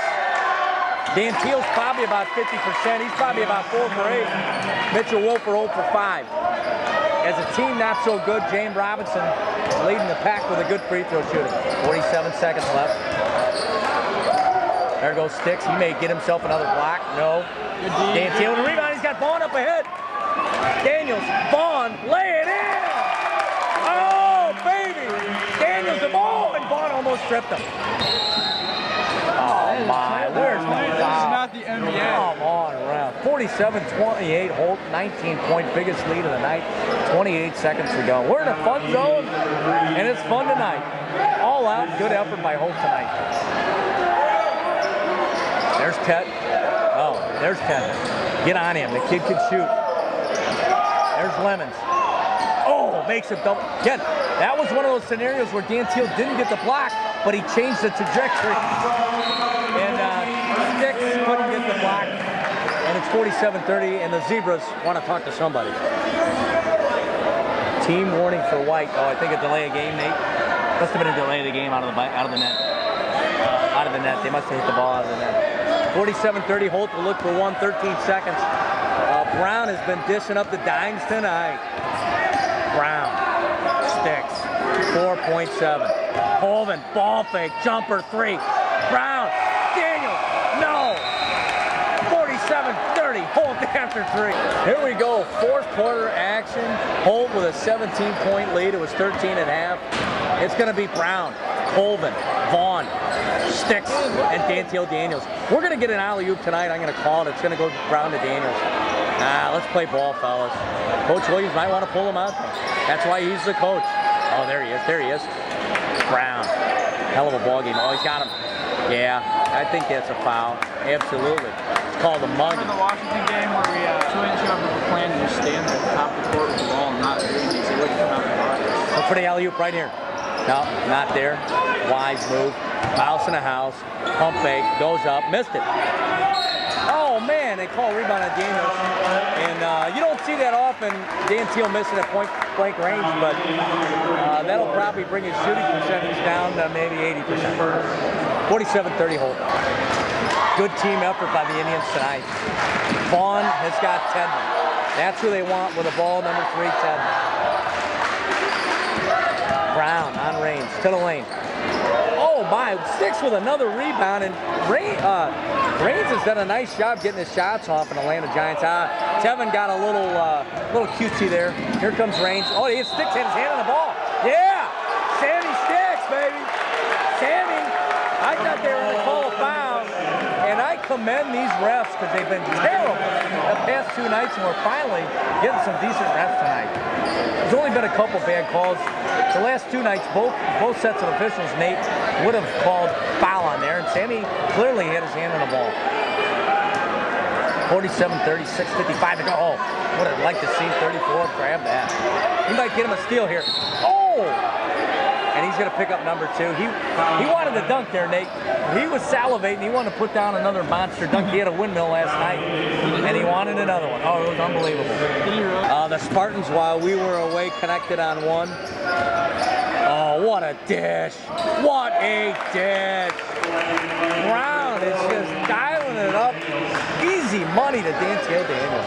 Dan Teal's probably about 50%. He's probably about 4 for 8. Mitchell Wolfer 0 for 5. As a team not so good, James Robinson leading the pack with a good free throw shooting. 47 seconds left. There goes Sticks. He may get himself another block. No. Dan Teal with the rebound. He's got Vaughn up ahead. Daniels, Vaughn, lay it in. Oh, baby. Daniels the ball, and Vaughn almost tripped him. Oh, my. Where's the This is not the NBA. Come on, around. 47-28, Holt, 19-point biggest lead of the night. 28 seconds to go. We're in a fun zone, and it's fun tonight. All out, good effort by Holt tonight. There's Ted. Oh, there's Ted. Get on him. The kid can shoot. There's Lemons. Oh, makes it double. Again, that was one of those scenarios where Dan Teal didn't get the block, but he changed the trajectory. And Sticks couldn't get the block. And it's 47-30, and the Zebras want to talk to somebody. Team warning for White. Oh, I think a delay of game, Nate. Must have been a delay of the game out of the net. Out of the net. They must have hit the ball out of the net. 47-30, Holt will look for 13 seconds. Brown has been dishing up the dimes tonight. Brown, Sticks, 4.7. Colvin, ball fake, jumper 3. Brown, Daniels. Holt after 3. Here we go, fourth quarter action. Holt with a 17-point lead. It was 13 at half. It's going to be Brown, Colvin, Vaughn, Sticks, and Dantiel Daniels. We're going to get an alley-oop tonight. I'm going to call it. It's going to go Brown to Daniels. Let's play ball, fellas. Coach Williams might want to pull him out. That's why he's the coach. Oh, there he is. There he is. Brown. Hell of a ball game. Oh, he's got him. Yeah, I think that's a foul. Absolutely. It's called a mug. Remember the Washington game where we didn't show up with a plan to just stand at the top of the court with the ball and not do anything, so we wouldn't come out the box. Look for the alley-oop right here. No, not there. Wise move. Mouse in the house. Pump fake. Goes up. Missed it. Oh, man. They call a rebound on Daniels. And you don't see that often. Dantiel missing at point-blank range, but that'll probably bring his shooting percentage down to maybe 80%. 47-30 Holt. Good team effort by the Indians tonight. Vaughn has got Tedman. That's who they want with the ball, number 3, Tedman. Brown on range, to the lane. Oh my, Sticks with another rebound, and Reigns has done a nice job getting his shots off in the Atlanta Giants. Tevin got a little cutesy there. Here comes Reigns. Oh, he hits Sticks, had his hand on the ball. Yeah, Sammy Sticks, baby. Sammy, I thought they were going to call a foul, and I commend these refs because they've been terrible the past 2 nights, and we're finally getting some decent refs tonight. There's only been a couple bad calls. The last 2 nights, both sets of officials, Nate, would have called foul on there, and Sammy clearly had his hand on the ball. 47-30, 6:55 to go. Oh, would have liked to see 34 grab that. He might get him a steal here. Oh! And he's going to pick up number 2. He wanted to dunk there, Nate. He was salivating. He wanted to put down another monster dunk. He had a windmill last night, and he wanted another one. Oh, it was unbelievable. The Spartans, while we were away, connected on one. Oh, what a dish. What a dish. Brown is just dialing it up. Easy money to Dantiel Daniels.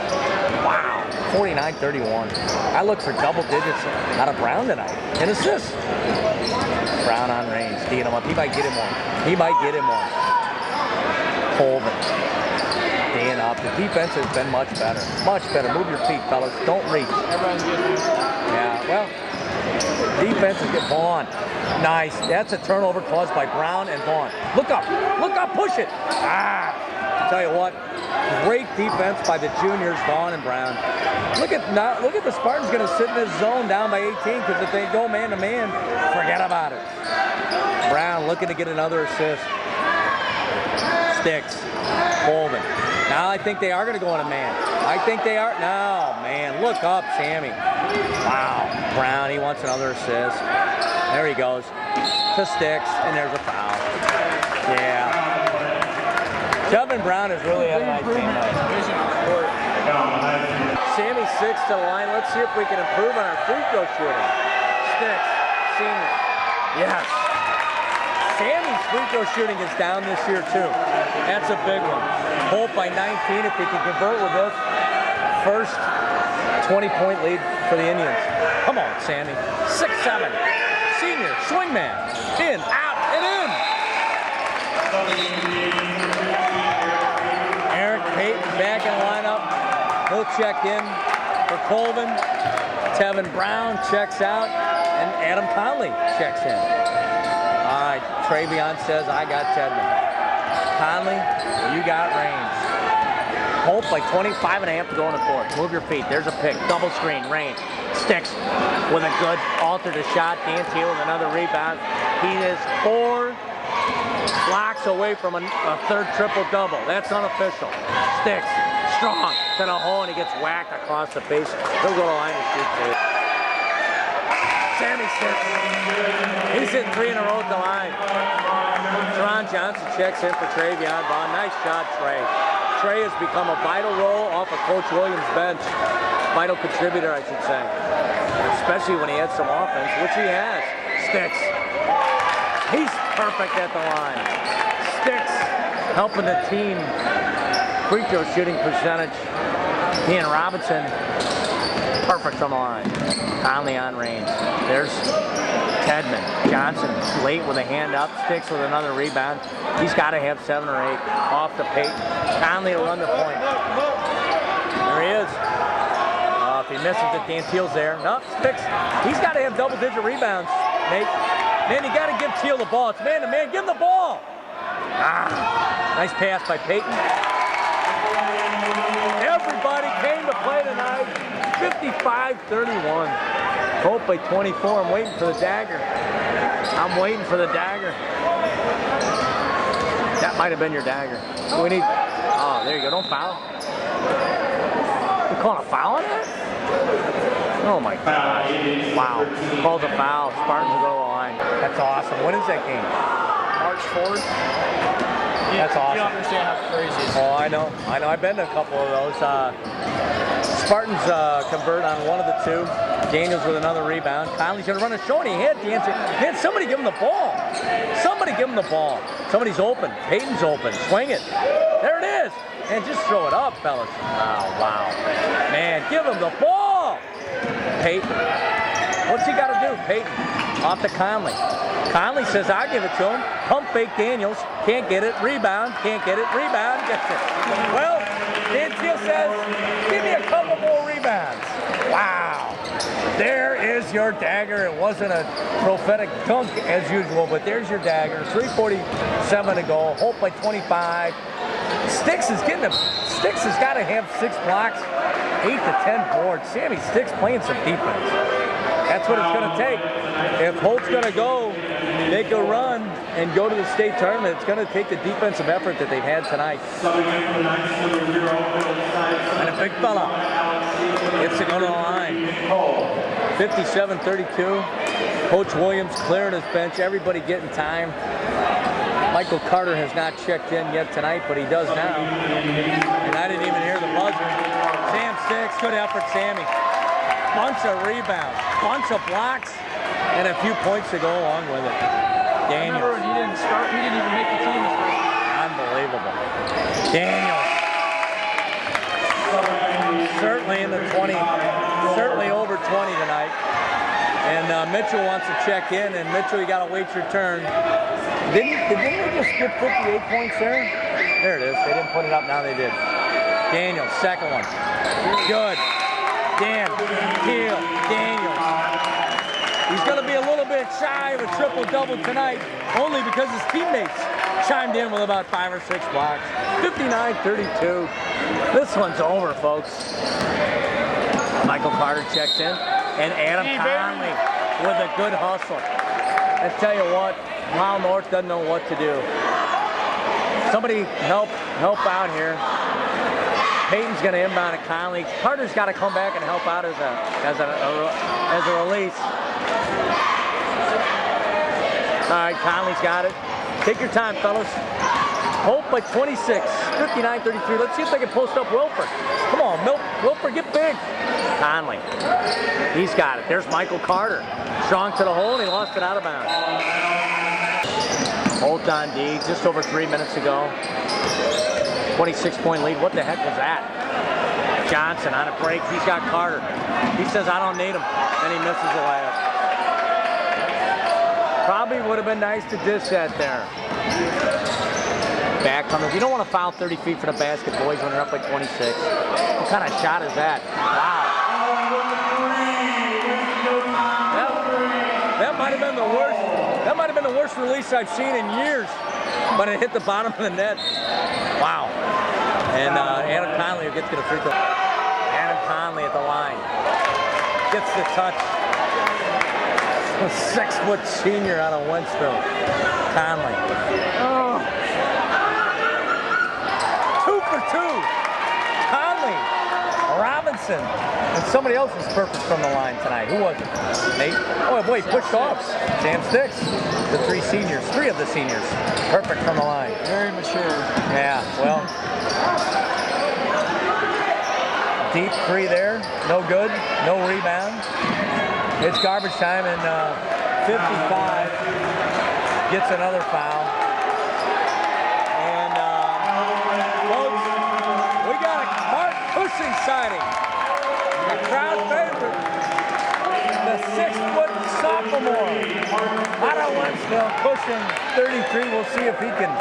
Wow. 49-31. I look for double digits out of Brown tonight. And assists. Brown on range, D'ing him up. He might get him one. He might get him one. Colvin. D'ing up. The defense has been much better. Much better. Move your feet, fellas. Don't reach. Everyone's getting it. Yeah, well, defense is good. Vaughn. Nice. That's a turnover caused by Brown and Vaughn. Look up. Look up. Push it. Tell you what, great defense by the juniors, Vaughn and Brown. Look at the Spartans going to sit in this zone down by 18, because if they go man-to-man, forget about it. Brown looking to get another assist. Sticks. Colvin. Now I think they are going to go in a man. I think they are. No, man. Look up, Sammy. Wow. Brown, he wants another assist. There he goes. To Sticks, and there's a foul. Yeah. Tevin Brown has really had a nice game tonight. Sammy Sticks to the line. Let's see if we can improve on our free throw shooting. Sticks, senior. Yes. Sammy's free throw shooting is down this year too. That's a big one. Holt by 19 if he can convert with this. First 20-point lead for the Indians. Come on, Sammy. 6'7". Senior, swingman. In, out, and in. Eric Payton back in the lineup. He'll check in for Colvin. Tevin Brown checks out, and Adam Conley checks in. All right, Travion says, I got Tedman. Conley, you got Reigns. Holt by 25.5 to go in the fourth. Move your feet. There's a pick. Double screen. Reigns. Sticks with a good alter to shot. Dantiel with another rebound. He is 4 blocks away from a third triple-double. That's unofficial. Sticks, strong, to the hole, and he gets whacked across the face. He'll go to the line to shoot too. Sammy Sticks. He's hitting 3 in a row at the line. Teron Johnson checks in for Travion Vaughn. Nice shot, Trey. Trey has become a vital role off of Coach Williams' bench. Vital contributor, I should say. Especially when he had some offense, which he has. Sticks. He's perfect at the line. Sticks helping the team free throw shooting percentage. Ian Robinson, perfect on the line. Conley on range. There's Tedman. Johnson late with a hand up. Sticks with another rebound. He's got to have 7 or 8 off the Peyton. Conley to run the point. There he is. If he misses it, Dan Teal's there. No, Sticks. He's got to have double-digit rebounds, Nate. Man, you got to give Teal the ball. It's man-to-man. Give him the ball. Nice pass by Peyton. Everybody came to play tonight. 55-31. Holt by 24. I'm waiting for the dagger. I'm waiting for the dagger. That might have been your dagger. We need. Oh, there you go. Don't foul. You calling a foul on that? Oh my God. Wow. Calls a foul. Spartans will go to the line. That's awesome. When is that game? March 4th. That's awesome. You don't understand how crazy it is. Oh, I know. I've been to a couple of those. Spartans convert on one of the 2. Daniels with another rebound. Conley's going to run a show, and he hit. Man, somebody give him the ball. Somebody give him the ball. Somebody's open. Peyton's open. Swing it. There it is. And just throw it up, fellas. Oh, wow. Man, give him the ball. Peyton. What's he got to do? Peyton. Off to Conley. Conley says, I'll give it to him. Pump fake Daniels. Can't get it. Rebound. Can't get it. Rebound. Gets it. Well, Dan Teal says, give me a couple more rebounds. Wow. There is your dagger. It wasn't a prophetic dunk as usual, but there's your dagger. 3:47 to go. Holt by 25. Sticks has got to have 6 blocks, 8 to 10 boards. Sammy Sticks playing some defense. That's what it's going to take. If Holt's going to go make a run and go to the state tournament, it's going to take the defensive effort that they've had tonight. And a big fella gets to go to the line. 57-32. Coach Williams clearing his bench. Everybody getting time. Michael Carter has not checked in yet tonight, but he does now. And I didn't even hear the buzzer. Sam Sticks, good effort, Sammy. Bunch of rebounds, bunch of blocks, and a few points to go along with it. Daniels. Remember when he didn't start? He didn't even make the team. Unbelievable. Daniels. Certainly in the 20, certainly over 20 tonight. And Mitchell wants to check in, and Mitchell, you got to wait your turn. Didn't they just get 58 points there? There it is. They didn't put it up. Now they did. Daniels, second one. Good. Dan, Teal, Daniels. He's going to be a little bit shy of a triple-double tonight, only because his teammates chimed in with about 5 or 6 blocks. 59-32. This one's over, folks. Michael Carter checks in, and Adam Conley with a good hustle. I tell you what, Mile North doesn't know what to do. Somebody help out here. Peyton's going to inbound at Conley. Carter's got to come back and help out as a release. All right, Conley's got it. Take your time, fellas. Holt by 26, 59-33. Let's see if they can post up Wilford. Come on, Wilford, get big. Conley, he's got it. There's Michael Carter. Strong to the hole, and he lost it out of bounds. Holt on D, just over 3 minutes ago. 26-point lead. What the heck was that? Johnson on a break. He's got Carter. He says, I don't need him. And he misses the layup. Probably would have been nice to dish that there. Back comes. You don't want to foul 30 feet from the basket, boys, when you're up by 26. What kind of shot is that? Wow. That might have been the worst. That might have been the worst release I've seen in years. But it hit the bottom of the net. Wow. And Adam Conley gets to the free throw. Adam Conley at the line. Gets the touch. A 6-foot senior out of Wentzville. Conley. Oh. 2 for 2. Conley. Robinson. And somebody else was perfect from the line tonight. Who was it? Nate? Oh, boy, pushed off. Sam Sticks. The 3 seniors. 3 of the seniors. Perfect from the line. Very mature. Yeah, well. Deep 3 there. No good. No rebound. It's garbage time, and 55 gets another foul. And, folks, we got a Mark Cushing sighting. The crowd favorite. The 6-foot sophomore out of Wentzville, Cushing, 33. We'll see if he can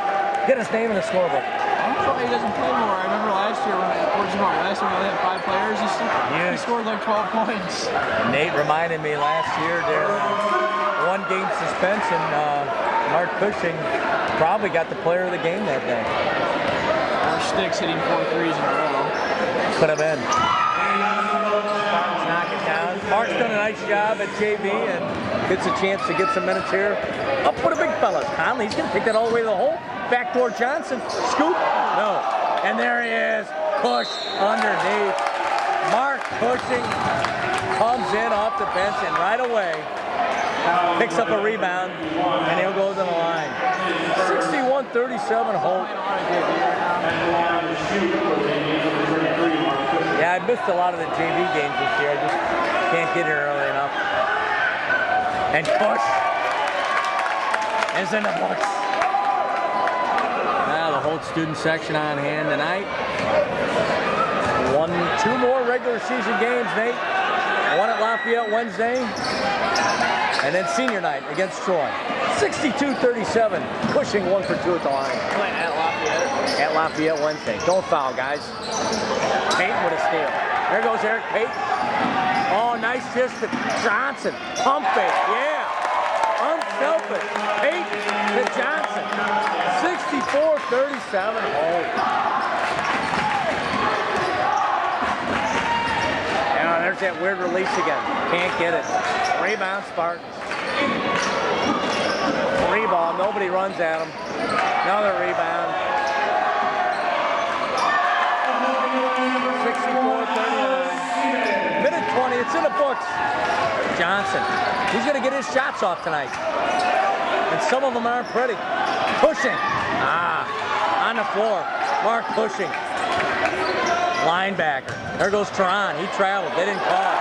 Get his name in the scorebook. I don't know why he doesn't play more. I remember last year when last year we only had 5 players. He scored like 12 points. Nate reminded me last year their 1 game suspension. Mark Cushing probably got the player of the game that day. Or Sticks hitting 4 threes in a row. Could have been. Spartans knock it down. Mark's done a nice job at JV and gets a chance to get some minutes here. Up for the big fellas. Conley, he's going to take that all the way to the hole. Backdoor Johnson. Scoop. No. And there he is. Push underneath. Mark Cushing comes in off the bench and right away picks up a rebound and he'll go to the line. 61-37 Holt. Yeah, I missed a lot of the JV games this year. I just can't get here early enough. And Cush is in the books. Now the Holt student section on hand tonight. 2 more regular season games, Nate. One at Lafayette Wednesday, and then senior night against Troy. 62-37. Cushing 1 for 2 at the line. Playing at Lafayette. At Lafayette Wednesday. Don't foul, guys. Payton with a steal. There goes Eric Payton. Oh, nice dish to Johnson. Pump fake, yeah. Unselfish. Payton to Johnson. 64-37 Holt. There's that weird release again. Can't get it. Rebound Spartans. 3 ball. Nobody runs at them. Another rebound. 64-39. Minute 20. It's in the books. Johnson. He's going to get his shots off tonight. And some of them aren't pretty. Pushing. On the floor. Mark Cushing. Linebacker. There goes Teron. He traveled. They didn't call it.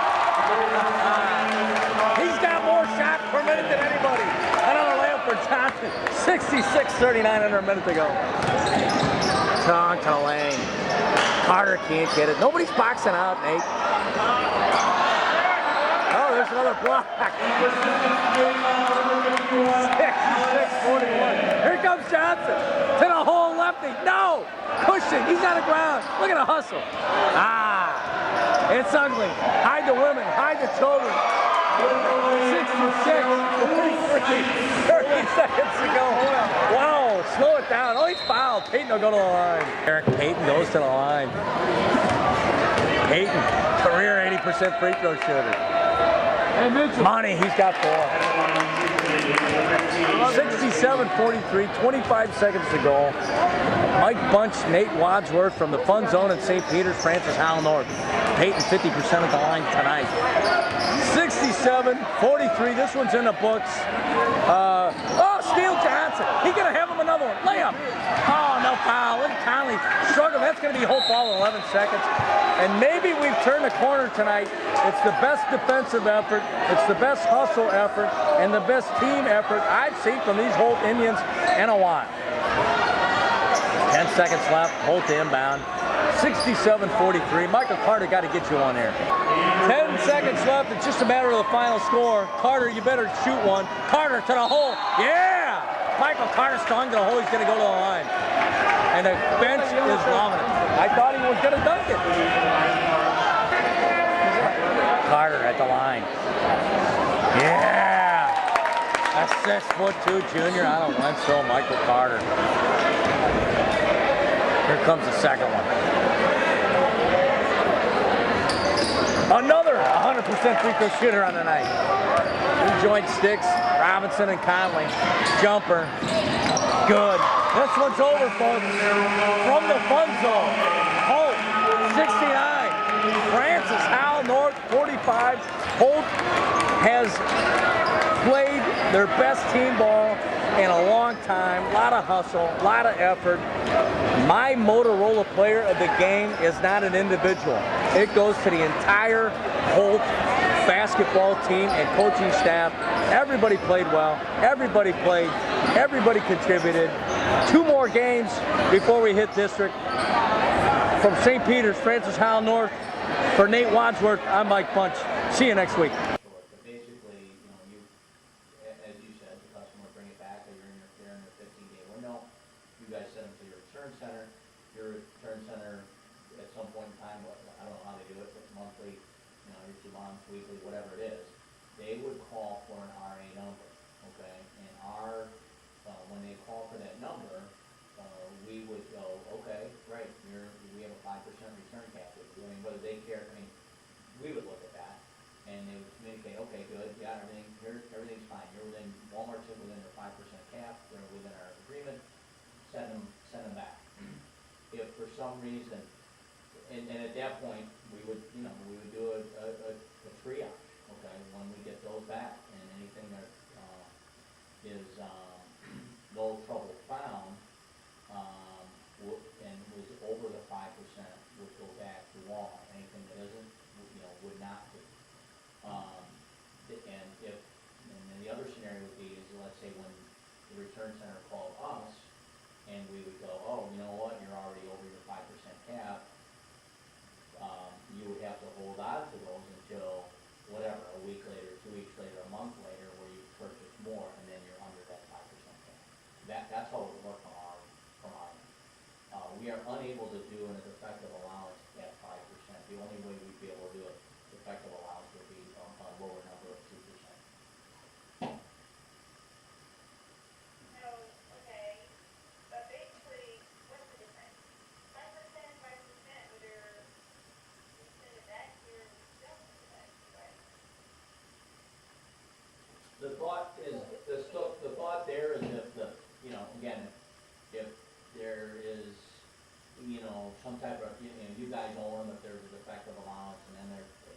He's got more shots per minute than anybody. Another layup for Johnson. 66-39 under a minute to go. Tongue to the lane. Carter can't get it. Nobody's boxing out, Nate. Oh, there's another block. 66-41. Here comes Johnson. To the hole lefty. No! Cushing. He's on the ground. Look at the hustle. It's ugly. Hide the women. Hide the children. 66-43. 30 seconds to go. Wow. Slow it down. Oh, he's fouled. Payton will go to the line. Eric Payton goes to the line. Payton, career 80% free throw shooter. Money, he's got 4. 67-43, 25 seconds to go. Mike Bunch, Nate Wadsworth from the Fun Zone in St. Peter's, Francis Howell North. Payton 50% of the line tonight. 67-43, this one's in the books. Steele Johnson, he's gonna have him another one. Layup. Oh, no foul. Look at Conley struggling. That's gonna be Holt ball in 11 seconds. And maybe we've turned the corner tonight. It's the best defensive effort, it's the best hustle effort, and the best team effort I've seen from these Holt Indians in a while. 10 seconds left, Holt inbound. 67-43. Michael Carter got to get you on here. 10 seconds left. It's just a matter of the final score. Carter, you better shoot one. Carter to the hole. Yeah! Michael Carter strong to the hole. He's going to go to the line. And the bench is loving it. I thought he was going to dunk it. Carter at the line. Yeah! A 6'2" junior out of Wentzville, Michael Carter. Here comes the second one. Another 100% free throw shooter on the night. He joined Sticks, Robinson, and Conley. Jumper. Good. This one's over, folks. From the Fun Zone. Holt, 69. Francis Howell North, 45. Holt has played their best team ball in a long time. A lot of hustle, a lot of effort. My Motorola player of the game is not an individual. It goes to the entire Holt basketball team and coaching staff. Everybody played well. Everybody played. Everybody contributed. 2 more games before we hit district. From St. Peter's, Francis Howell North. For Nate Wadsworth, I'm Mike Bunch. See you next week. Basically, you, as you said, the customer bring it back, or you're in your 15-day window. You guys every 2 months, weekly, whatever it is, they would call for an RA number, okay? And when they call for that number, we would go, okay, great, we have a 5% return cap. I mean, whether they care, I mean, we would look at that, and they would communicate, okay, good, yeah, everything's fine, Walmart's within their 5% cap, they're within our agreement, send them back. If for some reason, and at that point, we would do a triage, okay, when we get those back, and anything that, is, no trouble found, and was over the 5% would go back to Walmart. Anything that isn't, would not be. And then the other scenario would be is, let's say when the return center called us, and we would go, oh, you know what, you're already over your 5% cap. You would have to hold on to those until whatever, a week later, 2 weeks later, a month later, where you purchase more, and then you're under that 5% cap. That's how it would work from our end. We are unable to do an effective allowance at 5%. The only way we'd be able to do an effective allowance would be a lower number of 2%. No, okay, but basically, what's the difference? 5%, 5%, whether we send it back here, we don't send it back, right? The thought there is if again, if there is, some type of, you guys own them, if there's a defective allowance, and then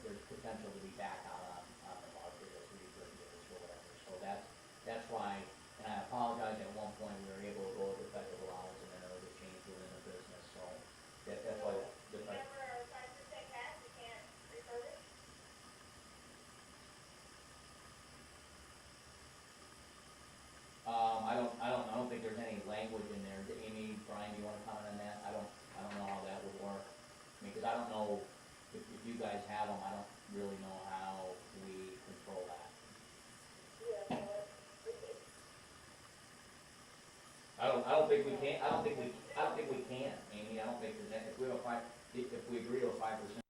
there's potential to be back out on the market as repurchase or whatever. So that's why, and I apologize, at one point we were able to go with defective allowance, and then there was a change within the business, so that's why the Whenever our 5% cash, we can't refurbish? I don't think there's any language in there. Amy, Brian, do you want to comment on that? I don't know how that would work. I mean, because I don't know if you guys have them. I don't really know how we control that. Yeah, I don't think we can. I don't think we can, Amy. I don't think there's any, if we agree to a 5%